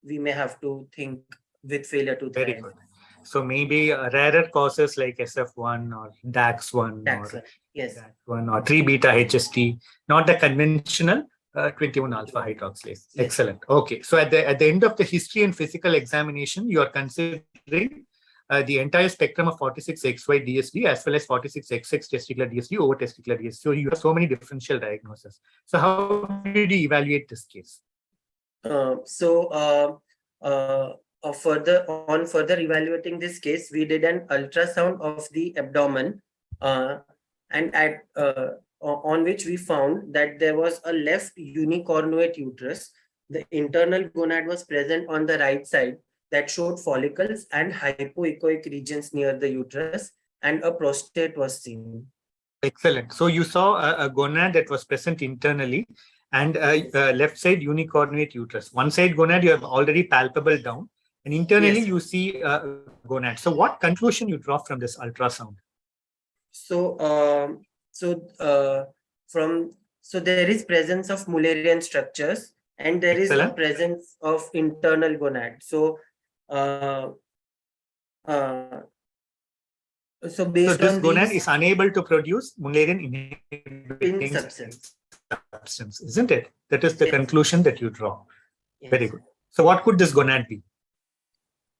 we may have to think with failure to thrive. Very good. So maybe rarer causes like SF1 or DAX1 or yes, DAX1 or 3-beta HST, not the conventional 21 alpha hydroxylase. Yes. Excellent. Okay. So at the end of the history and physical examination, you are considering the entire spectrum of 46XY DSD as well as 46XX testicular DSD over testicular DSD. So you have so many differential diagnoses. So how did you evaluate this case? Further evaluating this case, we did an ultrasound of the abdomen, and on which we found that there was a left unicornuate uterus. The internal gonad was present on the right side that showed follicles and hypoechoic regions near the uterus, and a prostate was seen. Excellent. So you saw a gonad that was present internally and left side unicornuate uterus. One side gonad you have already palpable down, and internally Yes. you see gonad. So what conclusion you draw from this ultrasound? So there is presence of Mullerian structures, and there Excellent. is a presence of internal gonad. So based this on gonad these, is unable to produce Mullerian inhibiting in substance. substance, isn't it? That is the Yes. conclusion that you draw. Yes. Very good. So what could this gonad be?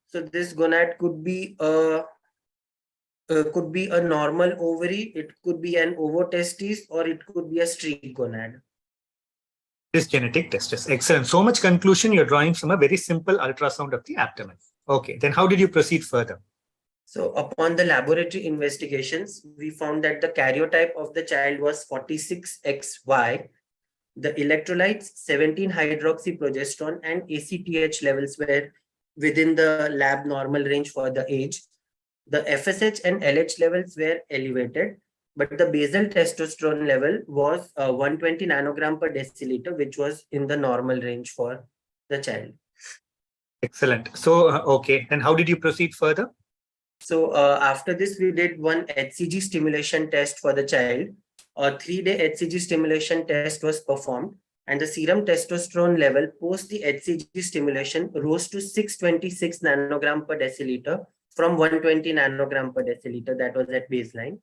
So this gonad could be a normal ovary, it could be an ovotestis, or it could be a streak gonad. This genetic testis. Excellent. So much conclusion you're drawing from a very simple ultrasound of the abdomen. Okay, then how did you proceed further? So upon the laboratory investigations, we found that the karyotype of the child was 46XY. The electrolytes, 17-hydroxyprogesterone, and ACTH levels were within the lab normal range for the age. The FSH and LH levels were elevated, but the basal testosterone level was 120 nanogram per deciliter, which was in the normal range for the child. Excellent. So, okay. Then how did you proceed further? So after this, we did one HCG stimulation test for the child. A 3-day HCG stimulation test was performed, and the serum testosterone level post the HCG stimulation rose to 626 nanogram per deciliter from 120 nanogram per deciliter. That was at baseline.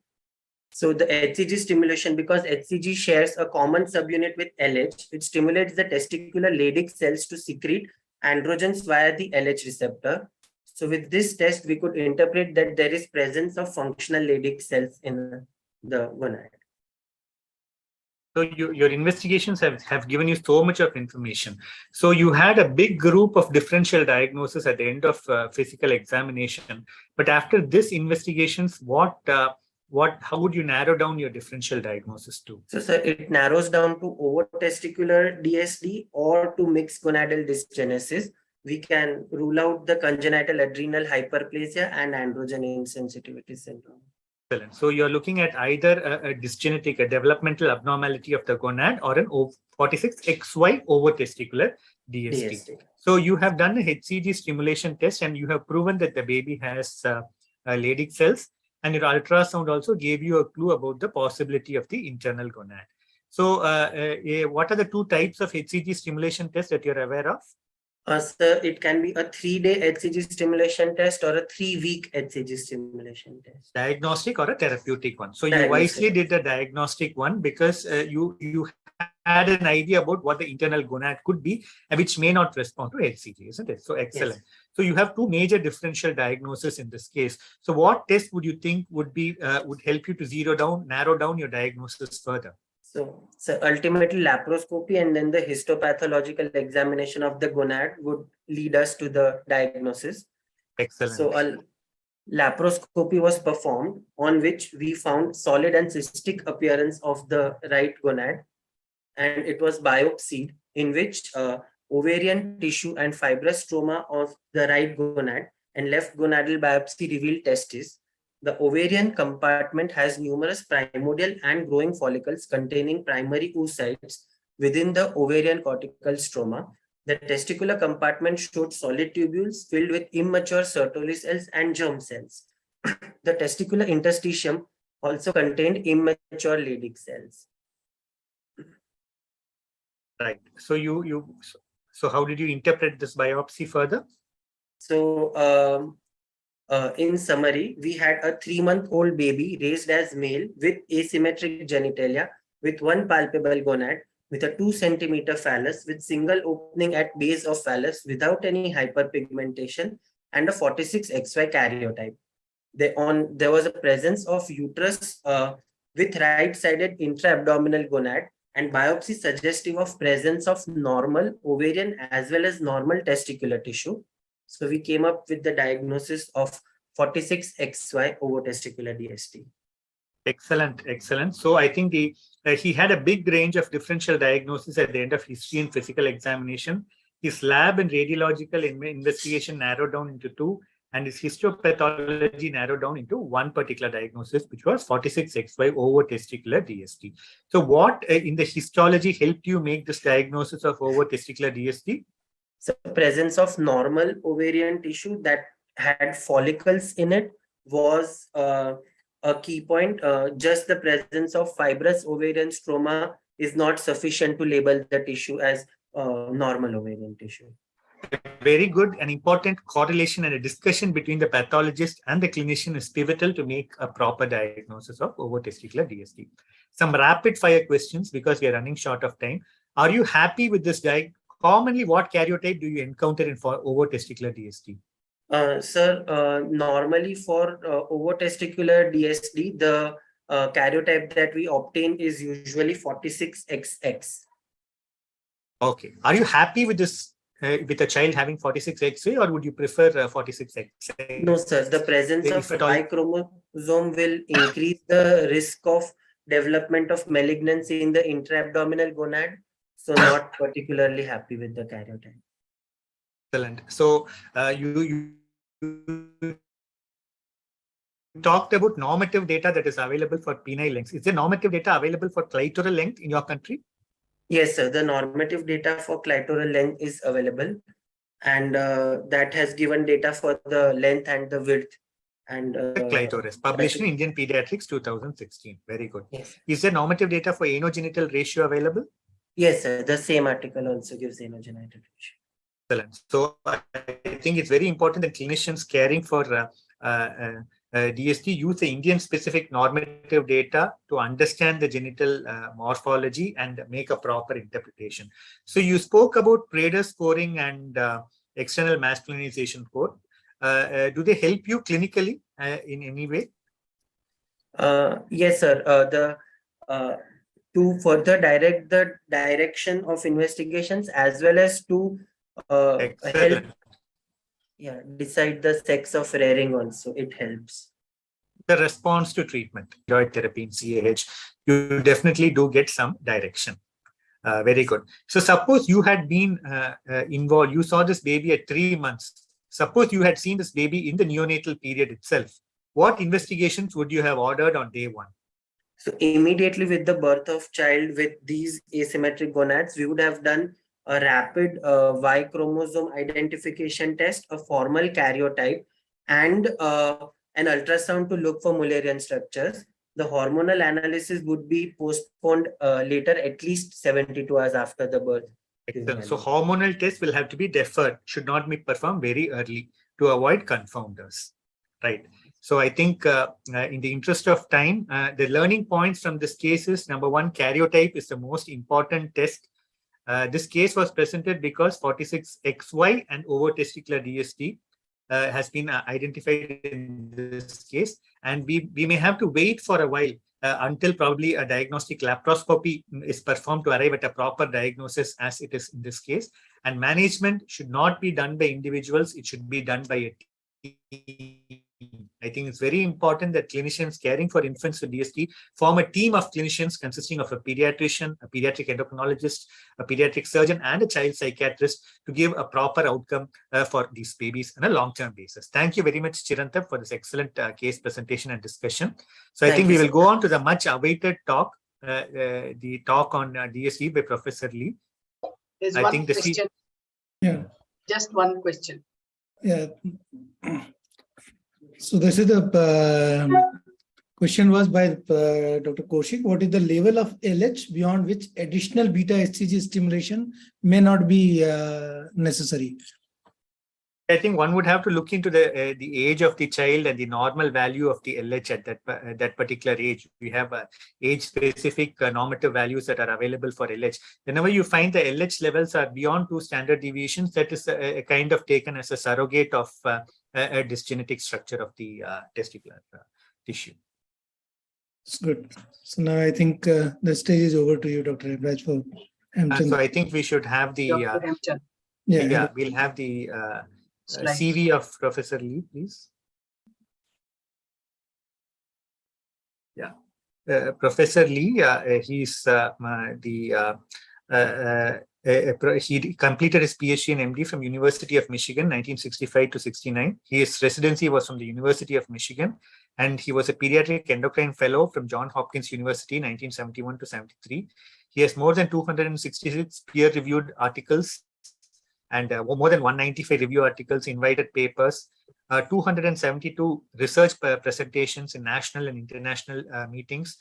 So the HCG stimulation, because HCG shares a common subunit with LH, it stimulates the testicular Leydig cells to secrete androgens via the LH receptor. So with this test, we could interpret that there is presence of functional Leydig cells in the gonad. So your investigations have given you so much of information. So you had a big group of differential diagnosis at the end of physical examination. But after this investigations, how would you narrow down your differential diagnosis to? So sir, it narrows down to ovotesticular DSD or to mixed gonadal dysgenesis. We can rule out the congenital adrenal hyperplasia and androgen insensitivity syndrome. Excellent. So you're looking at either a dysgenetic, a developmental abnormality of the gonad, or an 46XY ovotesticular DSD. So you have done a HCG stimulation test and you have proven that the baby has Leydig cells, and your ultrasound also gave you a clue about the possibility of the internal gonad. So what are the two types of HCG stimulation tests that you're aware of? Sir, it can be a 3-day HCG stimulation test or a 3-week HCG stimulation test. Diagnostic or a therapeutic one. So you wisely did the diagnostic one because you had an idea about what the internal gonad could be, which may not respond to HCG, isn't it? So excellent. Yes. So you have two major differential diagnoses in this case. So what test would you think would help you to narrow down your diagnosis further? So ultimately laparoscopy and then the histopathological examination of the gonad would lead us to the diagnosis. Excellent. So a laparoscopy was performed on which we found solid and cystic appearance of the right gonad, and it was biopsied, in which ovarian tissue and fibrous stroma of the right gonad and left gonadal biopsy revealed testis. The ovarian compartment has numerous primordial and growing follicles containing primary oocytes within the ovarian cortical stroma. The testicular compartment showed solid tubules filled with immature Sertoli cells and germ cells. The testicular interstitium also contained immature Leydig cells. Right. So so how did you interpret this biopsy further? So in summary, we had a 3-month-old baby raised as male with asymmetric genitalia, with one palpable gonad, with a 2-centimeter phallus, with single opening at base of phallus without any hyperpigmentation, and a 46XY karyotype. There was a presence of uterus with right-sided intra-abdominal gonad, and biopsy suggestive of presence of normal ovarian as well as normal testicular tissue. So we came up with the diagnosis of 46XY ovotesticular DSD. Excellent, excellent. So I think he had a big range of differential diagnosis at the end of history and physical examination. His lab and radiological investigation narrowed down into 2, and his histopathology narrowed down into one particular diagnosis, which was 46XY ovotesticular DSD. So what in the histology helped you make this diagnosis of ovotesticular DSD? So presence of normal ovarian tissue that had follicles in it was a key point. Just the presence of fibrous ovarian stroma is not sufficient to label the tissue as normal ovarian tissue. Very good. An important correlation and a discussion between the pathologist and the clinician is pivotal to make a proper diagnosis of ovotesticular DSD. Some rapid fire questions because we are running short of time. Are you happy with this diagnosis? Commonly, what karyotype do you encounter in for ovotesticular DSD? Sir, normally for ovotesticular DSD, the karyotype that we obtain is usually 46XX. Okay. Are you happy with this, with a child having 46XA, or would you prefer 46XA? No, sir. The presence of Y chromosome will increase the risk of development of malignancy in the intra-abdominal gonad. So not particularly happy with the karyotype. Excellent. So you talked about normative data that is available for penile lengths. Is there normative data available for clitoral length in your country? Yes, sir. The normative data for clitoral length is available. and that has given data for the length and the width. And clitoris, published in Indian Pediatrics 2016. Very good. Yes. Is there normative data for anogenital ratio available? Yes, sir. The same article also gives anogenital ratio. Excellent. So I think it's very important that clinicians caring for DST use the Indian specific normative data to understand the genital morphology and make a proper interpretation. So you spoke about Prader scoring and external masculinization score. Do they help you clinically in any way? Yes, sir. To further direct the direction of investigations as well as to help decide the sex of rearing also, it helps. The response to treatment, steroid therapy in CAH, you definitely do get some direction. Very good. So suppose you had been involved, you saw this baby at 3 months. Suppose you had seen this baby in the neonatal period itself. What investigations would you have ordered on day 1? So immediately with the birth of child with these asymmetric gonads, we would have done a rapid Y chromosome identification test, a formal karyotype, and an ultrasound to look for Mullerian structures. The hormonal analysis would be postponed later, at least 72 hours after the birth. Excellent. So hormonal tests will have to be deferred, should not be performed very early to avoid confounders. Right. So I think in the interest of time, the learning points from this case is, number 1, karyotype is the most important test. This case was presented because 46XY and over-testicular DST has been identified in this case. And we may have to wait for a while until probably a diagnostic laparoscopy is performed to arrive at a proper diagnosis, as it is in this case. And management should not be done by individuals. It should be done by a team. I think it's very important that clinicians caring for infants with DST form a team of clinicians consisting of a pediatrician, a pediatric endocrinologist, a pediatric surgeon, and a child psychiatrist to give a proper outcome for these babies on a long-term basis. Thank you very much, Chirantha, for this excellent case presentation and discussion. So I think we will go on to the much awaited talk, the talk on DST by Professor Lee. There's I one think question. Yeah. Just one question. Yeah. So this is the question was by Dr. Kaushik. What is the level of LH beyond which additional beta HCG stimulation may not be necessary? I think one would have to look into the age of the child and the normal value of the LH at that particular age. We have age-specific normative values that are available for LH. Whenever you find the LH levels are beyond 2 standard deviations, that is a kind of taken as a surrogate of a dysgenetic structure of the testicular tissue. It's good. So now I think the stage is over to you, Dr. Raj, for So I think we should have the we'll have the CV of Professor Lee, please. Yeah, Professor Lee, he's he completed his PhD and MD from University of Michigan, 1965 to 69. His residency was from the University of Michigan, and he was a pediatric endocrine fellow from Johns Hopkins University, 1971 to 73. He has more than 266 peer-reviewed articles and more than 195 review articles, invited papers, 272 research presentations in national and international meetings.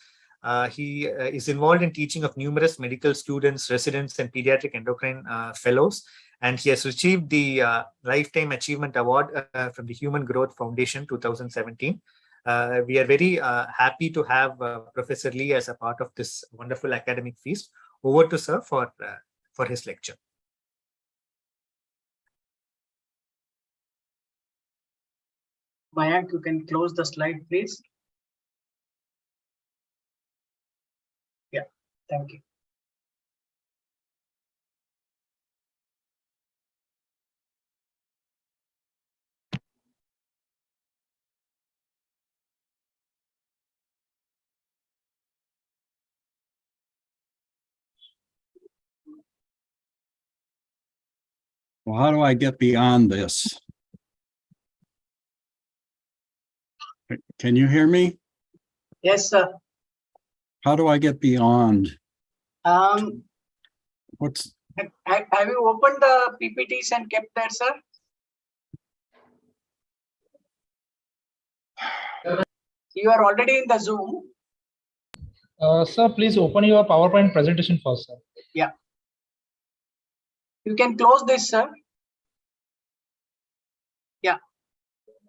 He is involved in teaching of numerous medical students, residents, and pediatric endocrine fellows. And he has received the Lifetime Achievement Award from the Human Growth Foundation 2017. We are very happy to have Professor Lee as a part of this wonderful academic feast. Over to sir for his lecture. Mayank, you can close the slide, please. Yeah, thank you. Well, how do I get beyond this? Can you hear me? Yes, sir. How do I get beyond? Um, What's Have you opened the PPTs and kept there, sir? You are already in the Zoom. Sir, please open your PowerPoint presentation first, sir. Yeah. You can close this, sir. Yeah.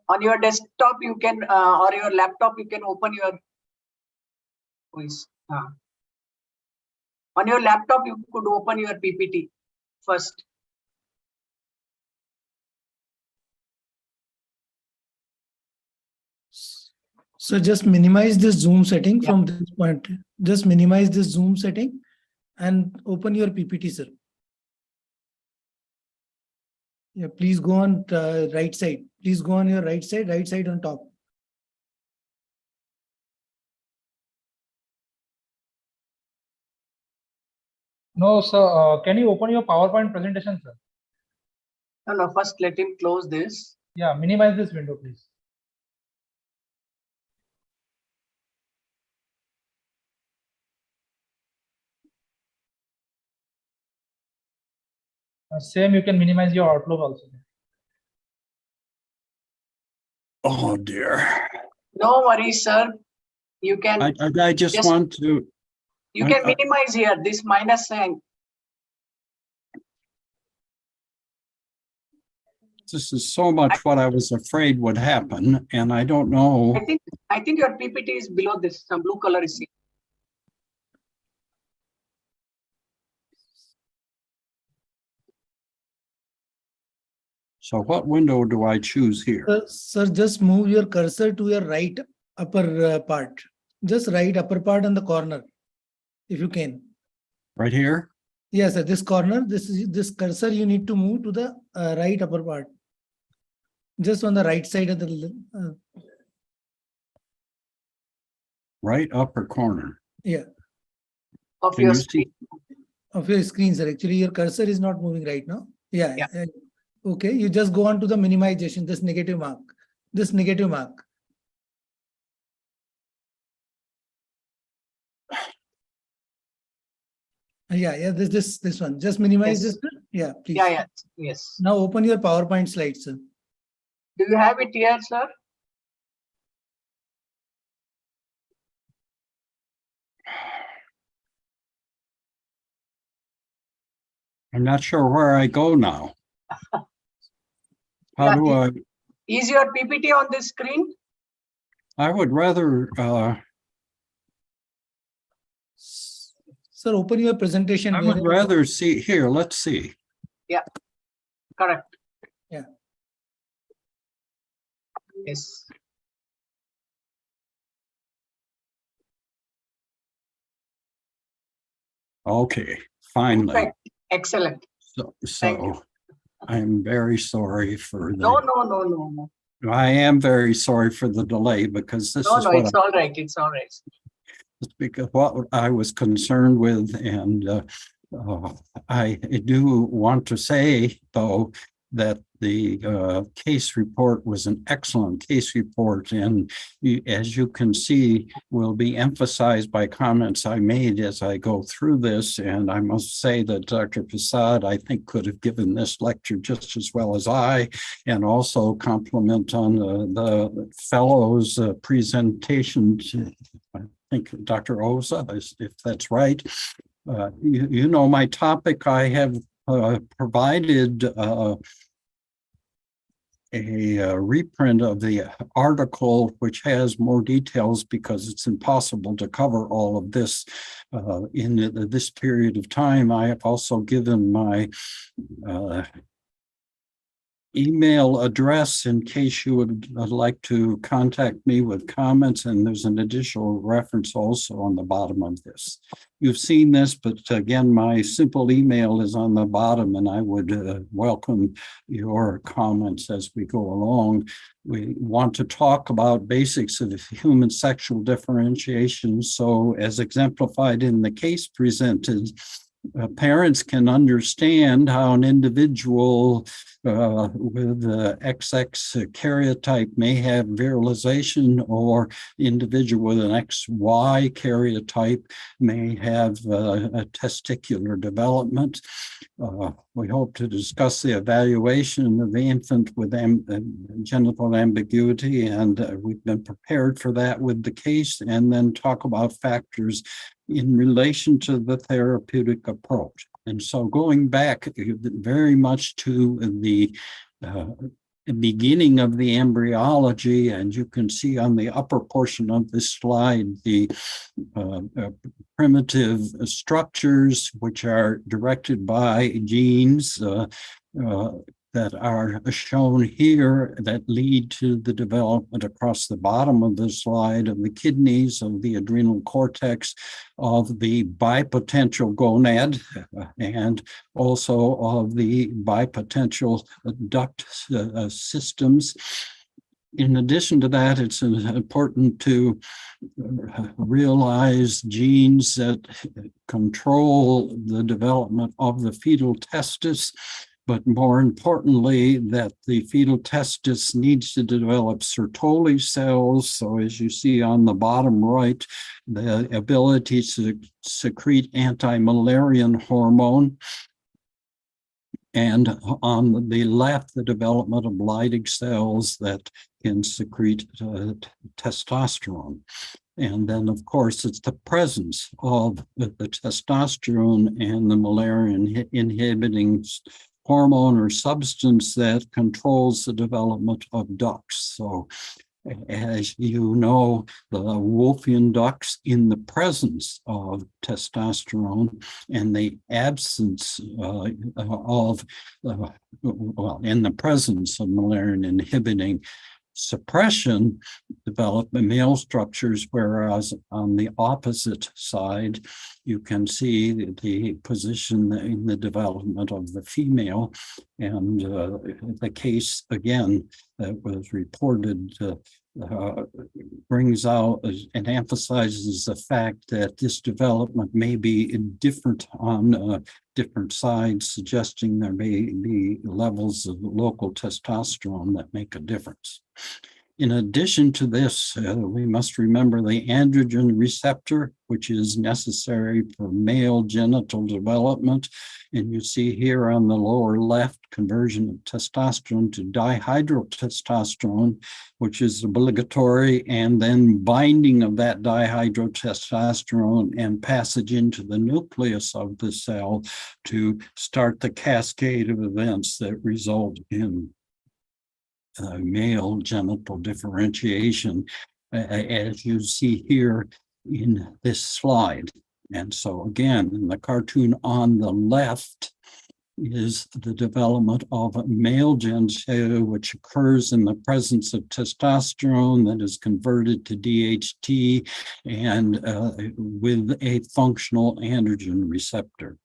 On your desktop, you can, or your laptop, you can open your quiz. On your laptop, you could open your PPT first. So just minimize this Zoom setting from this point. Just minimize this Zoom setting and open your PPT, sir. Yeah, please go on right side. Please go on your right side on top. No, sir. Can you open your PowerPoint presentation, sir? No, first let him close this. Yeah, minimize this window, please. Same, you can minimize your Outlook also. Oh, dear. No worries, sir. You can. I just want to. You can minimize here this minus sign. This is so much what I was afraid would happen, and I don't know. I think your PPT is below this. Some blue color is here. So what window do I choose here? Sir, just move your cursor to your right upper part. Just right upper part on the corner, if you can. Right here? Yes, sir. This corner, this cursor you need to move to the right upper part. Just on the right side of the Right upper corner. yeah. Of Can your you screen. Of your screen, sir. Actually, your cursor is not moving right now. Yeah. Yeah. Okay, you just go on to the minimization, this negative mark. This negative mark. Yeah, this one. Just minimize Yes. this. Yeah, please. Yeah, yes. Now open your PowerPoint slides, sir. Do you have it here, sir? I'm not sure where I go now. How do I? Is your PPT on this screen? I would rather. Sir, open your presentation. I would rather see here. Let's see. Yeah, correct. Yeah. Yes. Okay, finally. Perfect. Excellent. So I'm very sorry for the. No. I am very sorry for the delay because this is what it's all right. It's all right. It's because what I was concerned with, and I do want to say, though, that the case report was an excellent case report, and as you can see, will be emphasized by comments I made as I go through this. And I must say that Dr. Prasad, I think, could have given this lecture just as well as I, and also compliment on the fellows' presentation. I think Dr. Oza, if that's right. You know my topic. I have provided a reprint of the article, which has more details because it's impossible to cover all of this in this period of time. I have also given my email address in case you would like to contact me with comments, and there's an additional reference also on the bottom of this. You've seen this, but again, my simple email is on the bottom, and I would welcome your comments as we go along. We want to talk about basics of human sexual differentiation. So as exemplified in the case presented, parents can understand how an individual with XX karyotype may have virilization, or individual with an XY karyotype may have a testicular development. We hope to discuss the evaluation of the infant with genital ambiguity, and we've been prepared for that with the case, and then talk about factors in relation to the therapeutic approach. And so going back very much to the beginning of the embryology, and you can see on the upper portion of this slide the primitive structures which are directed by genes that are shown here that lead to the development across the bottom of the slide of the kidneys, of the adrenal cortex, of the bipotential gonad, and also of the bipotential duct systems. In addition to that, it's important to realize genes that control the development of the fetal testis, but more importantly, that the fetal testis needs to develop Sertoli cells. So as you see on the bottom right, the ability to secrete anti-Müllerian hormone. And on the left, the development of Leydig cells that can secrete testosterone. And then, of course, it's the presence of the testosterone and the Müllerian inhibiting hormone or substance that controls the development of ducts. So as you know, the Wolffian ducts, in the presence of testosterone and the absence well, in the presence of Müllerian inhibiting suppression, develop male structures, whereas on the opposite side, you can see the position in the development of the female. And the case, again, that was reported brings out and emphasizes the fact that this development may be different on different sides, suggesting there may be levels of local testosterone that make a difference. In addition to this, we must remember the androgen receptor, which is necessary for male genital development. And you see here on the lower left, conversion of testosterone to dihydrotestosterone, which is obligatory, and then binding of that dihydrotestosterone and passage into the nucleus of the cell to start the cascade of events that result in male genital differentiation, as you see here in this slide. And so again, in the cartoon on the left is the development of male genital, which occurs in the presence of testosterone that is converted to DHT and with a functional androgen receptor.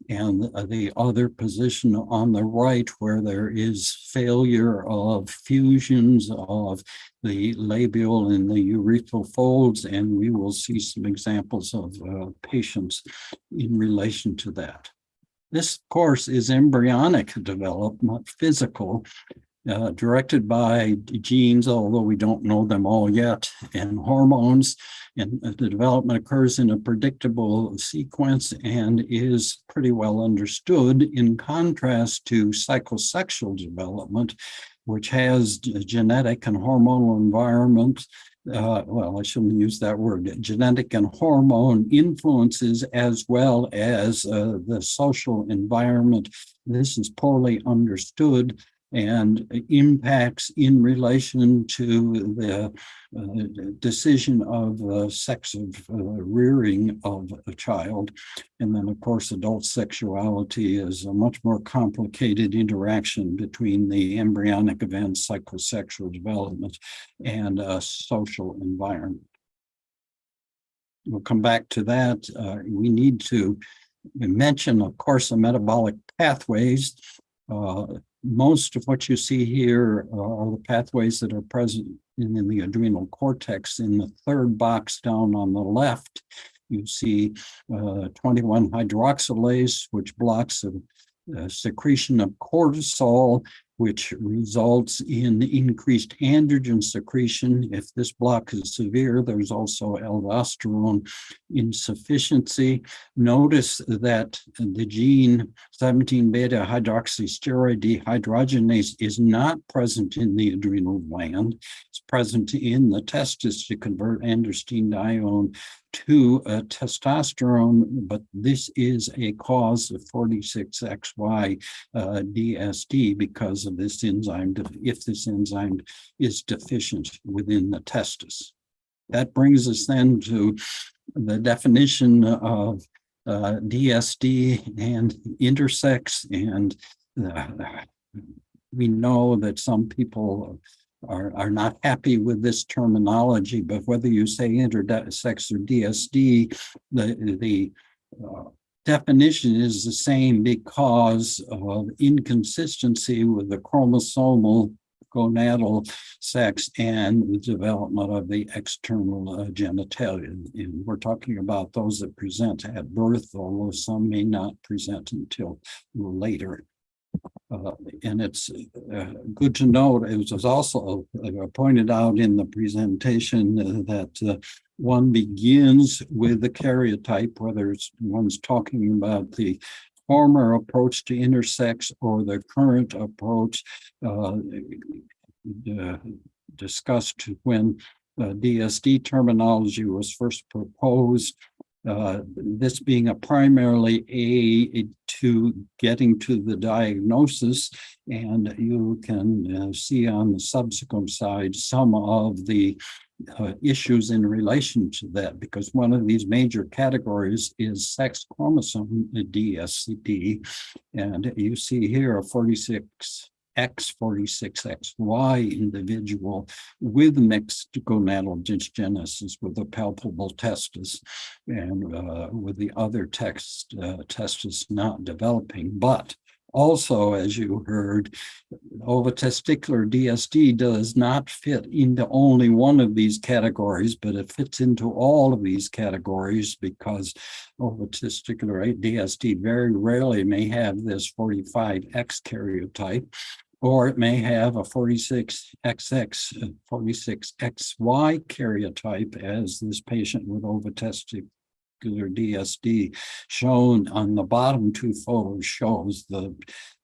And the other position on the right, where there is failure of fusions of the labial and the urethral folds, and we will see some examples of patients in relation to that. This, of course, is embryonic development, physical, directed by genes, although we don't know them all yet, and hormones. And the development occurs in a predictable sequence and is pretty well understood, in contrast to psychosexual development, which has genetic and hormonal environment. Well, I shouldn't use that word, genetic and hormone influences, as well as the social environment. This is poorly understood and impacts in relation to the decision of sex of rearing of a child. And then, of course, adult sexuality is a much more complicated interaction between the embryonic events, psychosexual development, and social environment. We'll come back to that. We need to mention, of course, the metabolic pathways. Most of what you see here are the pathways that are present in the adrenal cortex. In the third box down on the left, You see 21 hydroxylase, which blocks the secretion of cortisol, which results in increased androgen secretion. If this block is severe, there's also aldosterone insufficiency. Notice that the gene 17-beta hydroxysteroid dehydrogenase is not present in the adrenal gland. It's present in the testis to convert androstenedione to testosterone, but this is a cause of 46XY DSD because of this enzyme, if this enzyme is deficient within the testis. That brings us then to the definition of DSD and intersex, and we know that some people are not happy with this terminology, but whether you say intersex or DSD, the definition is the same because of inconsistency with the chromosomal gonadal sex and the development of the external genitalia. And we're talking about those that present at birth, although some may not present until later. And it's good to note, it was also pointed out in the presentation that one begins with the karyotype, whether one's talking about the former approach to intersex or the current approach discussed when DSD terminology was first proposed. This being a primarily aid to getting to the diagnosis, and you can see on the subsequent side some of the issues in relation to that, because one of these major categories is sex chromosome DSD, and you see here a 46X, 46XY individual with mixed gonadal dysgenesis with a palpable testis, and with the other testis not developing. But also, as you heard, ovotesticular DSD does not fit into only one of these categories, but it fits into all of these categories because ovotesticular DSD very rarely may have this 45X karyotype, or it may have a 46XX, 46XY karyotype, as this patient with ovotesticular DSD shown on the bottom two photos shows. The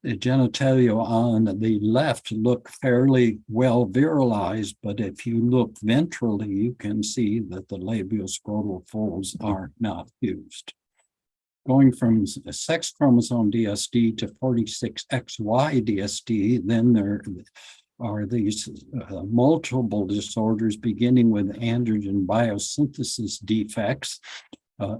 genitalia on the left look fairly well virilized, but if you look ventrally, you can see that the labioscrotal folds are not fused. Going from sex chromosome DSD to 46XY DSD, then there are these multiple disorders beginning with androgen biosynthesis defects,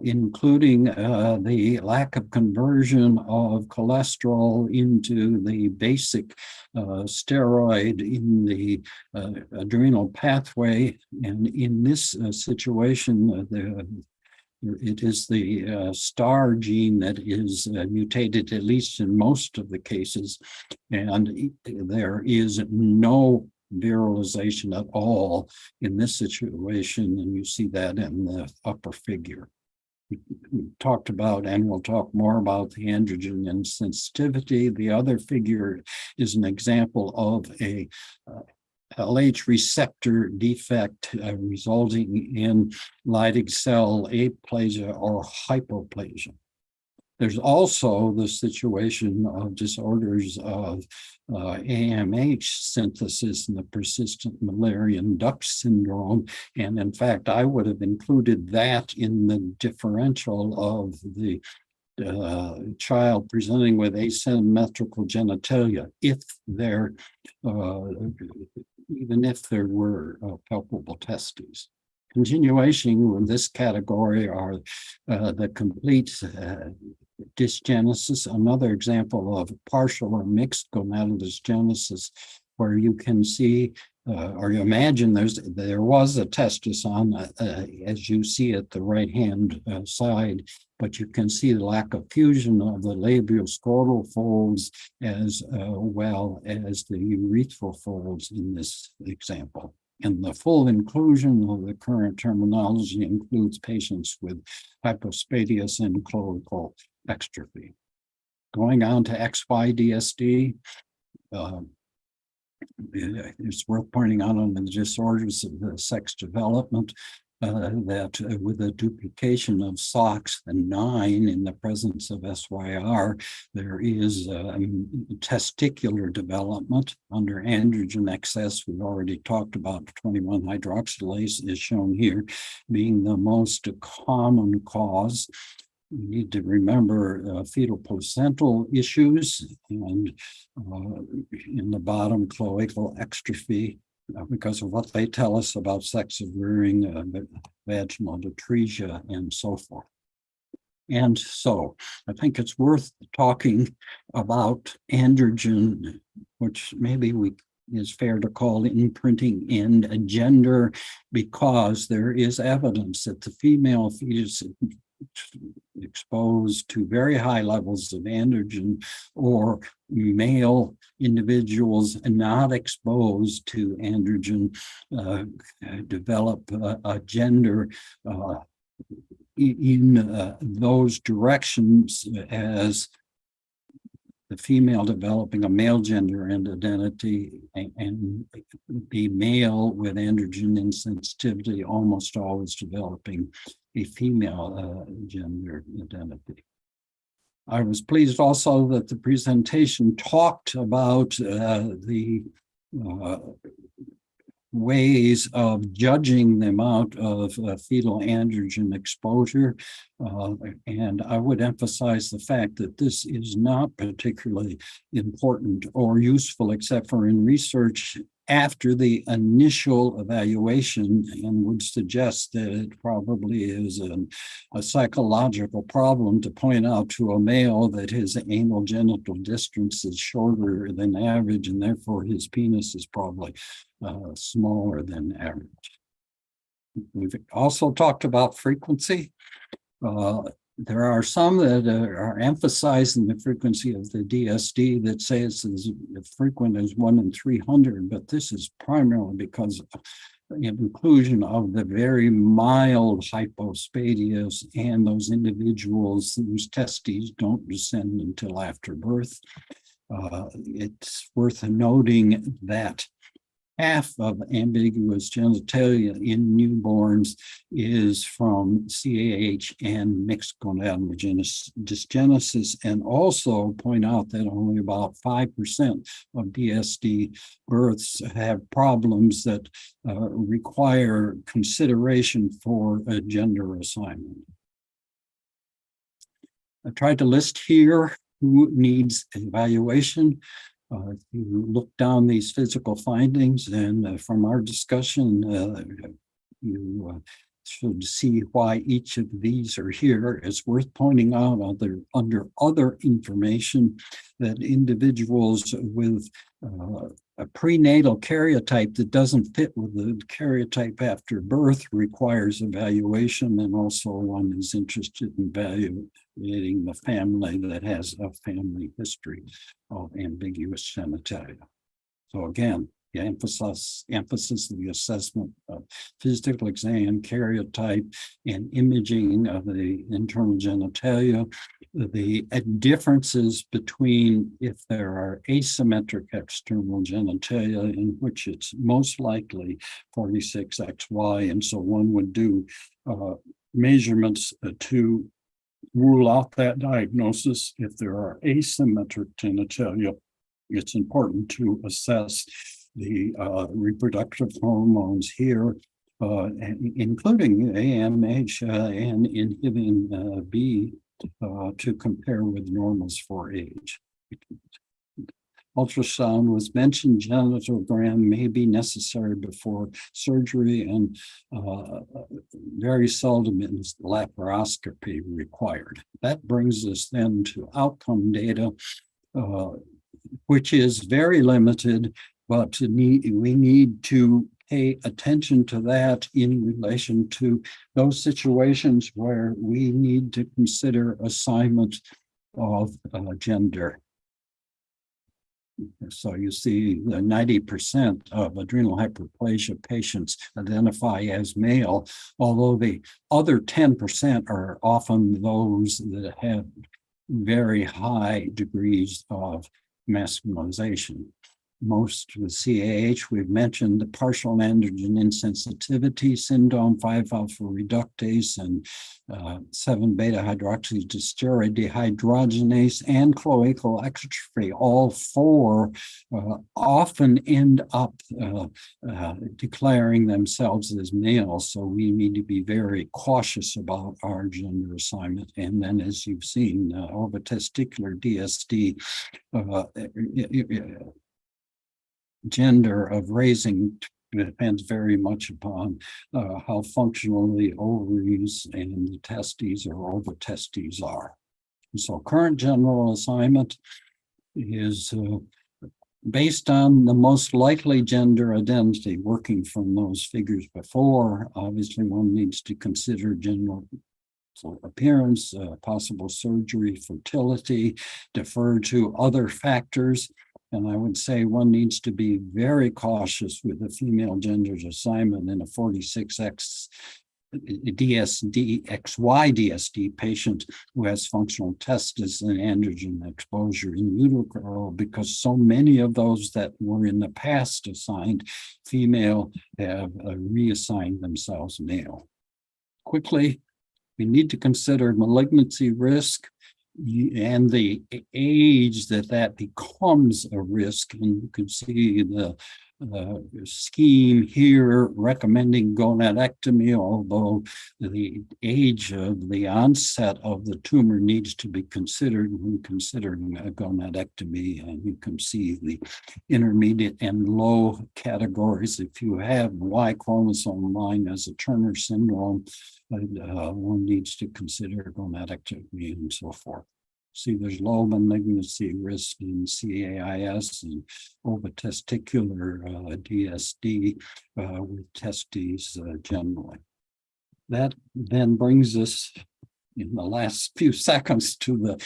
including the lack of conversion of cholesterol into the basic steroid in the adrenal pathway. And in this situation, it is the STAR gene that is mutated, at least in most of the cases, and there is no virilization at all in this situation, and you see that in the upper figure. We talked about, and we'll talk more about, the androgen insensitivity. The other figure is an example of a LH receptor defect resulting in Leydig cell aplasia or hypoplasia. There's also the situation of disorders of AMH synthesis and the persistent Müllerian duct syndrome. And in fact, I would have included that in the differential of the child presenting with asymmetrical genitalia, if there even if there were palpable testes. Continuation with this category are the complete dysgenesis, another example of partial or mixed gonadal dysgenesis, where you can see or you imagine there was a testis on, as you see at the right-hand side, but you can see the lack of fusion of the labioscrotal folds as well as the urethral folds in this example. And the full inclusion of the current terminology includes patients with hypospadias and cloacal exstrophy. Going on to XY-DSD, it's worth pointing out on the disorders of the sex development that with a duplication of SOX and 9 in the presence of SYR, there is testicular development under androgen excess. We've already talked about 21 hydroxylase is shown here being the most common cause. We need to remember fetal placental issues and in the bottom cloacal exstrophy because of what they tell us about sex of rearing, vaginal atresia, and so forth. And so I think it's worth talking about androgen, which maybe is fair to call imprinting and gender, because there is evidence that the female fetus exposed to very high levels of androgen, or male individuals not exposed to androgen develop a gender in those directions, as the female developing a male gender and identity, and the male with androgen insensitivity almost always developing a female gender identity. I was pleased also that the presentation talked about the ways of judging the amount of fetal androgen exposure. And I would emphasize the fact that this is not particularly important or useful except for in research after the initial evaluation, and would suggest that it probably is a psychological problem to point out to a male that his anal genital distance is shorter than average, and therefore his penis is probably smaller than average. We've also talked about frequency. There are some that are emphasizing the frequency of the DSD that say it's as frequent as 1 in 300, but this is primarily because of the inclusion of the very mild hypospadias and those individuals whose testes don't descend until after birth. It's worth noting that half of ambiguous genitalia in newborns is from CAH and mixed gonadal dysgenesis, and also point out that only about 5% of DSD births have problems that require consideration for a gender assignment. I tried to list here who needs evaluation. If you look down these physical findings, and from our discussion, you should see why each of these are here. It's worth pointing out under other information that individuals with a prenatal karyotype that doesn't fit with the karyotype after birth requires evaluation, and also one is interested in evaluating the family that has a family history of ambiguous genitalia. So again, the emphasis of the assessment of physical exam, karyotype, and imaging of the internal genitalia, the differences between if there are asymmetric external genitalia, in which it's most likely 46XY, and so one would do measurements to rule out that diagnosis. If there are asymmetric genitalia, it's important to assess the reproductive hormones here, including AMH and inhibin B, to compare with normals for age. Ultrasound was mentioned. Genitogram may be necessary before surgery, and very seldom is laparoscopy required. That brings us then to outcome data, which is very limited, but we need to pay attention to that in relation to those situations where we need to consider assignment of gender. So you see the 90% of adrenal hyperplasia patients identify as male, although the other 10% are often those that have very high degrees of masculinization. Most with CAH, we've mentioned the partial androgen insensitivity syndrome, 5-alpha reductase, and 7-beta hydroxysteroid dehydrogenase, and cloacal extrophy. All four often end up declaring themselves as males. So we need to be very cautious about our gender assignment. And then, as you've seen, ovotesticular DSD, gender of raising depends very much upon how functional the ovaries and the testes or ovotestes are. So current general assignment is based on the most likely gender identity, working from those figures before. Obviously, one needs to consider general appearance, possible surgery, fertility, defer to other factors. And I would say one needs to be very cautious with the female gender assignment in a 46X XY-DSD patient who has functional testis and androgen exposure in utero, because so many of those that were in the past assigned female have reassigned themselves male. Quickly, we need to consider malignancy risk and the age that becomes a risk. And you can see the scheme here recommending gonadectomy, although the age of the onset of the tumor needs to be considered when considering a gonadectomy. And you can see the intermediate and low categories. If you have Y chromosome line as a Turner syndrome, one needs to consider gonadectomy and so forth. See, there's low malignancy risk in CAIS and ovotesticular DSD with testes generally. That then brings us in the last few seconds to the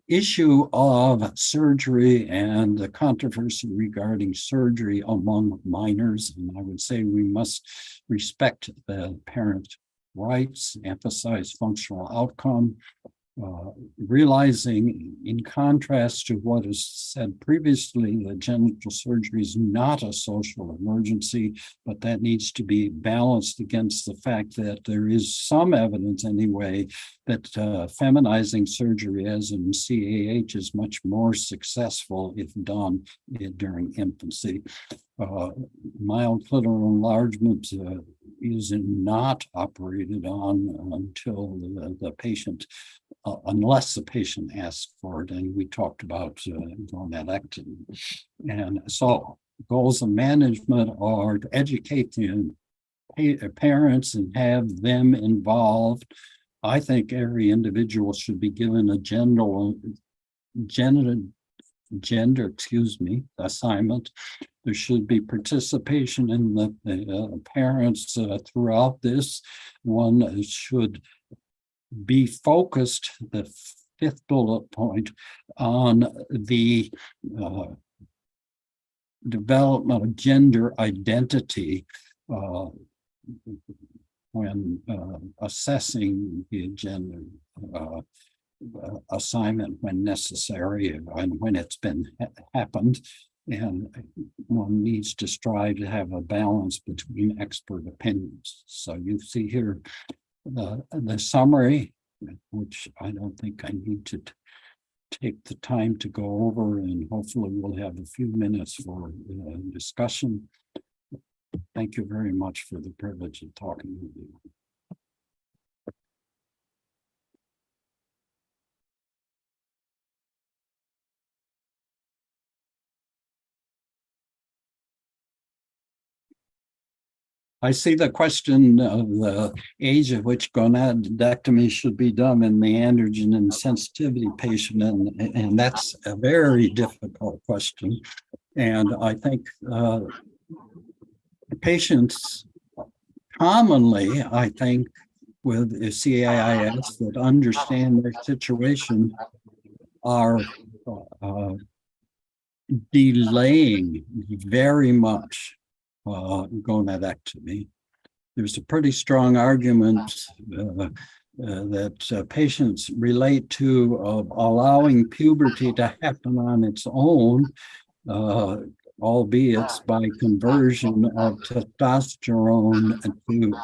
issue of surgery and the controversy regarding surgery among minors. And I would say we must respect the parent rights, emphasize functional outcome, realizing, in contrast to what is said previously, that genital surgery is not a social emergency, but that needs to be balanced against the fact that there is some evidence anyway that feminizing surgery, as in CAH, is much more successful if done during infancy. Mild clitoral enlargement is not operated on until the patient, unless the patient asks for it. And we talked about gonadectomy. And so goals of management are to educate the parents and have them involved. I think every individual should be given a gender assignment. There should be participation in the parents throughout this. One should be focused, the fifth bullet point, on the development of gender identity when assessing the gender assignment when necessary and when it's been happened. And one needs to strive to have a balance between expert opinions. So you see here the summary, which I don't think I need to take the time to go over, and hopefully we'll have a few minutes for discussion. Thank you very much for the privilege of talking with you. I see the question of the age at which gonadectomy should be done in the androgen insensitivity patient, and that's a very difficult question. And I think patients commonly, I think, with CAIS that understand their situation are delaying very much gonadectomy. There's a pretty strong argument that patients relate to allowing puberty to happen on its own, albeit by conversion of testosterone to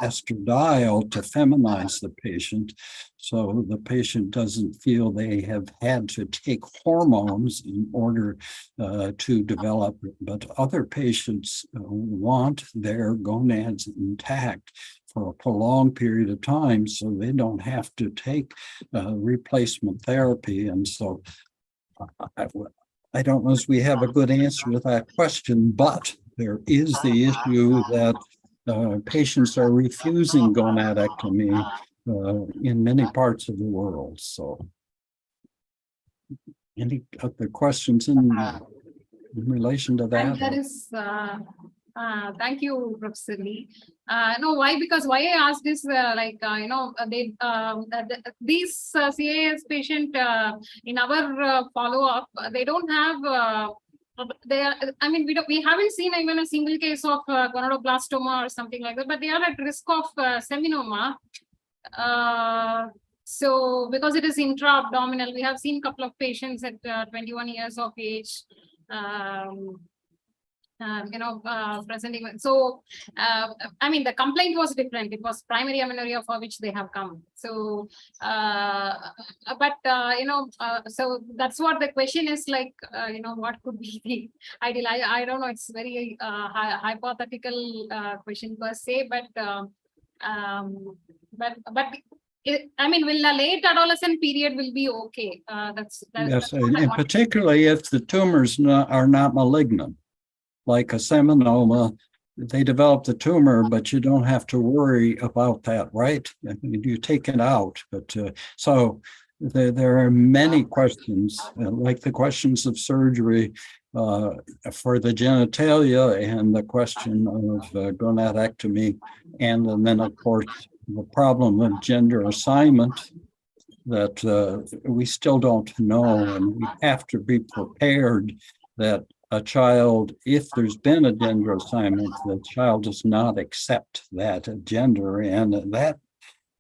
estradiol to feminize the patient. So the patient doesn't feel they have had to take hormones in order to develop, but other patients want their gonads intact for a prolonged period of time so they don't have to take replacement therapy. And so I don't know if we have a good answer to that question, but there is the issue that patients are refusing gonadectomy in many parts of the world. So, any other questions in relation to that? And there is, thank you, Professor Lee. No, why? Because why I asked this, these CAS patient in our follow-up, they don't have. They are. I mean, we haven't seen even a single case of gonadoblastoma or something like that, but they are at risk of seminoma. So because it is intra-abdominal, we have seen a couple of patients at 21 years of age. Presenting. So, I mean, the complaint was different. It was primary amenorrhea for which they have come. So, so that's what the question is like, what could be the ideal? I don't know. It's very hypothetical question per se, but I mean, will the late adolescent period will be okay? That's yes, and particularly if the tumors are not malignant. Like a seminoma, they develop the tumor, but you don't have to worry about that, right? You take it out. But so there are many questions, like the questions of surgery for the genitalia and the question of gonadectomy. And then, of course, the problem of gender assignment that we still don't know. And we have to be prepared that a child, if there's been a gender assignment, the child does not accept that gender, and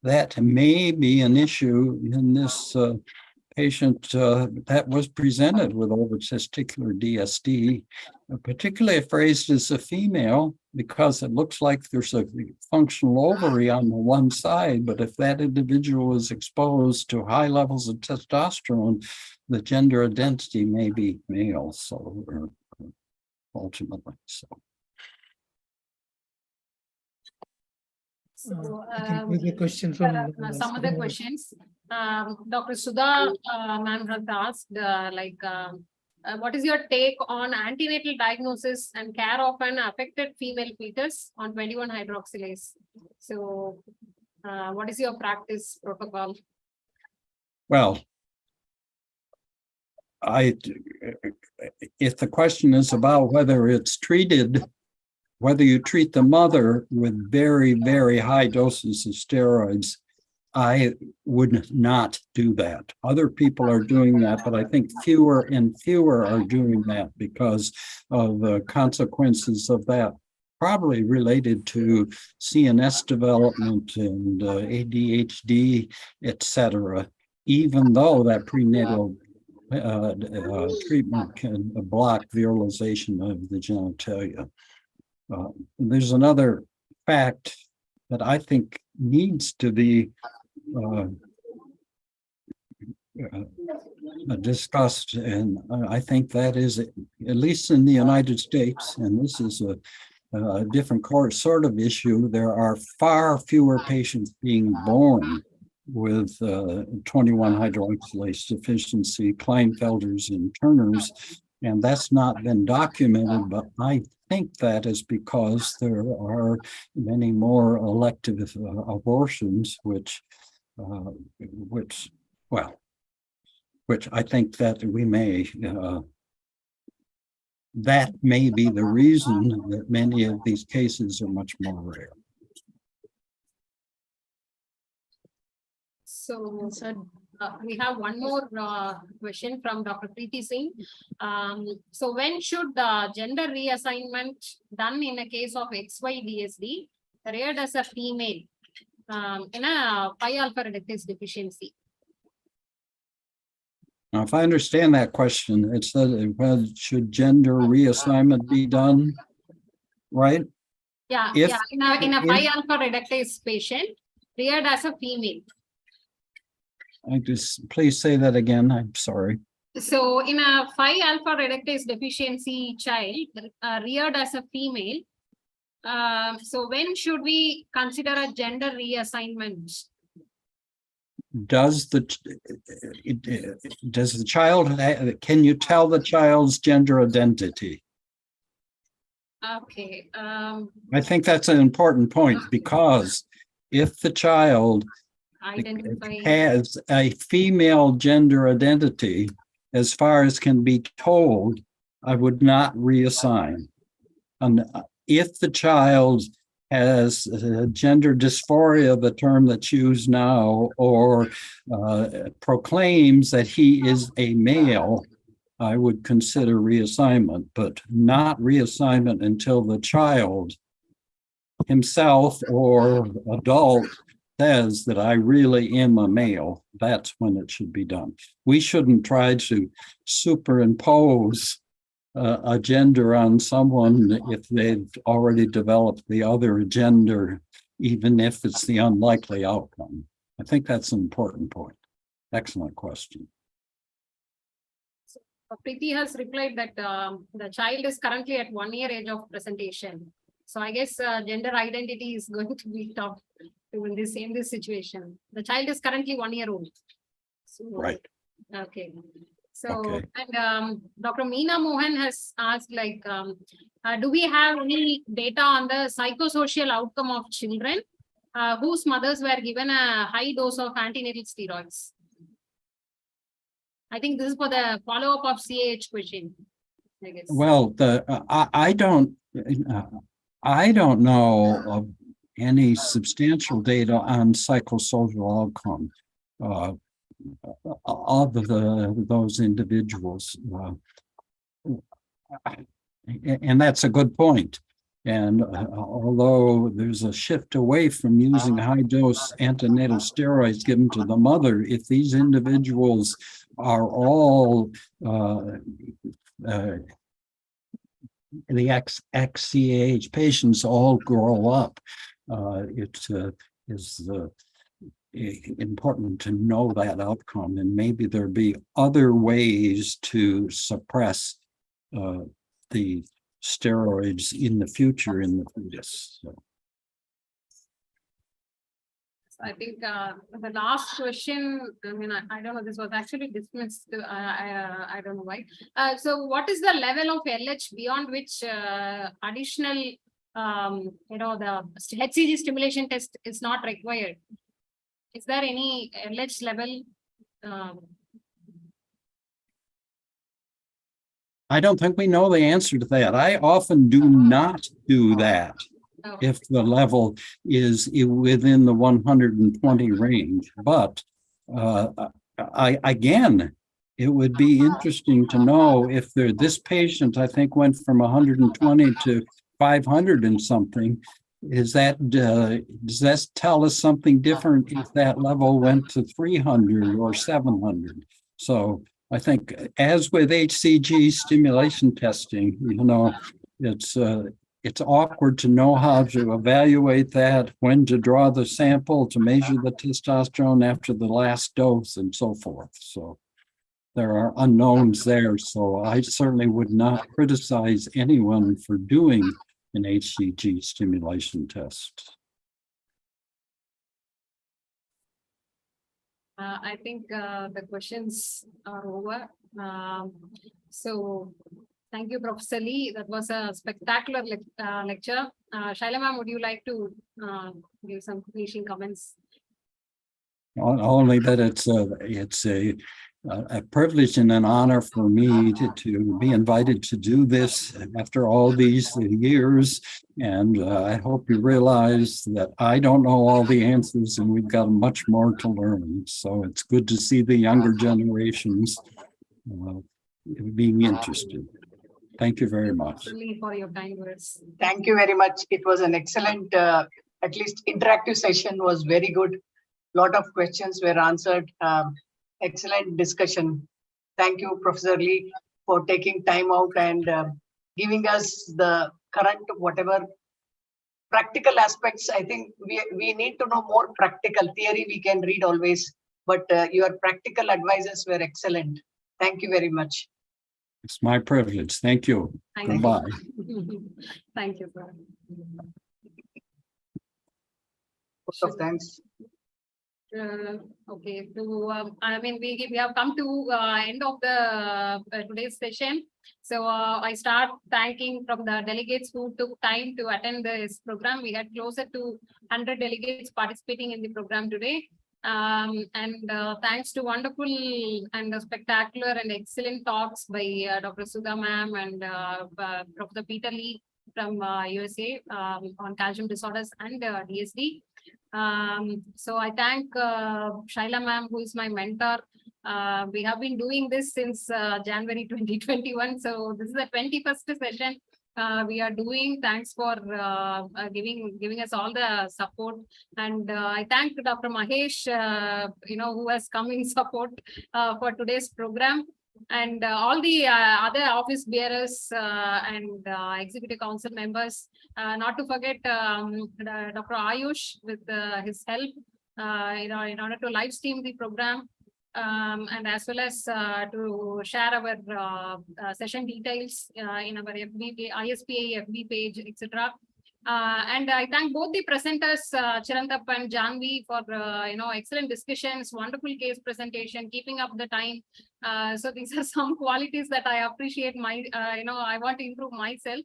that may be an issue in this patient that was presented with ovotesticular DSD, particularly if raised as a female, because it looks like there's a functional ovary on the one side, but if that individual is exposed to high levels of testosterone, the gender identity may be male, so ultimately. So I can take a question from some other questions. Dr. Sudha ma'am has asked, what is your take on antenatal diagnosis and care of an affected female fetus on 21-hydroxylase? So, what is your practice protocol? Well, if the question is about whether it's treated, whether you treat the mother with very, very high doses of steroids, I would not do that. Other people are doing that, but I think fewer and fewer are doing that because of the consequences of that, probably related to CNS development and ADHD, etc. Even though that prenatal treatment can block virilization of the genitalia. There's another fact that I think needs to be discussed, and I think that is, at least in the United States, and this is a different sort of issue, there are far fewer patients being born with 21-hydroxylase deficiency, Klinefelters and Turners, and that's not been documented, but I think that is because there are many more elective abortions, which I think that we may, that may be the reason that many of these cases are much more rare. So, we have one more question from Dr. Preeti Singh. So when should the gender reassignment done in a case of XY-DSD reared as a female in a 5-alpha reductase deficiency? Now, if I understand that question, it said, well, should gender reassignment be done? Right? Yeah, If- yeah, in a if- 5-alpha reductase patient reared as a female. I just, please say that again. I'm sorry. So in a 5-alpha reductase deficiency child reared as a female, so when should we consider a gender reassignment? Does the child, can you tell the child's gender identity? Okay. I think that's an important point, because if the child Identify. has a female gender identity, as far as can be told, I would not reassign. And if the child has gender dysphoria, the term that's used now, or proclaims that he is a male, I would consider reassignment, but not reassignment until the child himself or adult says that I really am a male. That's when it should be done. We shouldn't try to superimpose a gender on someone if they've already developed the other gender, even if it's the unlikely outcome. I think that's an important point. Excellent question. Preeti has replied that the child is currently at 1 year age of presentation. So I guess gender identity is going to be tough in this situation. The child is currently 1 year old. So, Right. Okay. So, Okay. and Dr. Meena Mohan has asked, like, do we have any data on the psychosocial outcome of children whose mothers were given a high dose of antenatal steroids? I think this is for the follow-up of CAH question, I guess. Well, I don't know of any substantial data on psychosocial outcome of those individuals. And that's a good point. And although there's a shift away from using high-dose antenatal steroids given to the mother, if these individuals are all the XCAH patients all grow up, it is important to know that outcome, and maybe there be other ways to suppress the steroids in the future in the fetus. So. I think the last question, I mean, I don't know, this was actually dismissed. I don't know why. So what is the level of LH beyond which additional, the HCG stimulation test is not required? Is there any LH level? I don't think we know the answer to that. I often do not do that if the level is within the 120 range. But again, it would be interesting to know if this patient, I think, went from 120 to 500 and something. Does that tell us something different if that level went to 300 or 700? So I think, as with HCG stimulation testing, it's awkward to know how to evaluate that, when to draw the sample, to measure the testosterone after the last dose, and so forth. So there are unknowns there. So I certainly would not criticize anyone for doing an HCG stimulation test. I think the questions are over. So thank you, Professor Lee. That was a spectacular lecture. Shaila ma'am, would you like to give some finishing comments? Only that it's a a privilege and an honor for me to be invited to do this after all these years. And I hope you realize that I don't know all the answers and we've got much more to learn. So it's good to see the younger generations being interested. Thank you very much. For your kind words. Thank you very much. It was an excellent, at least interactive session was very good. Lot of questions were answered. Excellent discussion. Thank you, Professor Lee, for taking time out and giving us the current whatever practical aspects. I think we need to know more practical. Theory we can read always, but your practical advices were excellent. Thank you very much. It's my privilege. Thank you. Thank Goodbye. you. Thank you, sir. Thanks. Okay, so I mean we have come to end of the today's session. So I start thanking from the delegates who took time to attend this program. We had closer to 100 delegates participating in the program today. Thanks to wonderful and spectacular and excellent talks by Dr. Sudha ma'am and Professor Peter Lee from USA on calcium disorders and DSD. So I thank Shaila ma'am, who is my mentor. We have been doing this since January 2021. So this is the 21st session we are doing. Thanks for giving us all the support. And I thank Dr. Mahesh, who has come in support for today's program. And all the other office bearers and executive council members, not to forget Dr. Ayush with his help, in order to live stream the program, and as well as to share our session details in our FB, ISPAE FB page, etc. And I thank both the presenters, Chirantap and Janvi, for excellent discussions, wonderful case presentation, keeping up the time. So these are some qualities that I appreciate. I want to improve myself.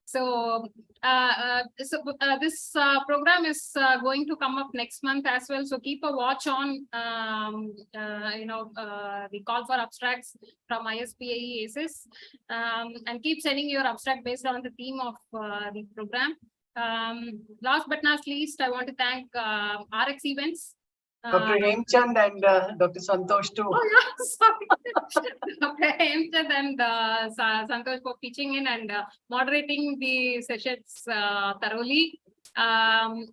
So, this program is going to come up next month as well. So keep a watch on, the call for abstracts from ISPAE ACES, and keep sending your abstract based on the theme of the program. Last but not least, I want to thank RX Events. Dr. Hemchand and Dr. Santosh too. Oh yeah, sorry. Dr. Hemchand and Santosh for pitching in and moderating the sessions thoroughly. And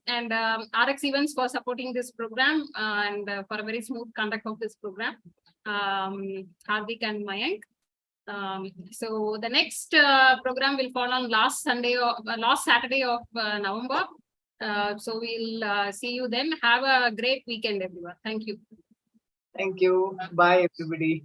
RX Events for supporting this program and for a very smooth conduct of this program. Hardik and Mayank. So the next program will fall on last Saturday of November. So we'll see you then. Have a great weekend, everyone. Thank you. Thank you. Bye, everybody.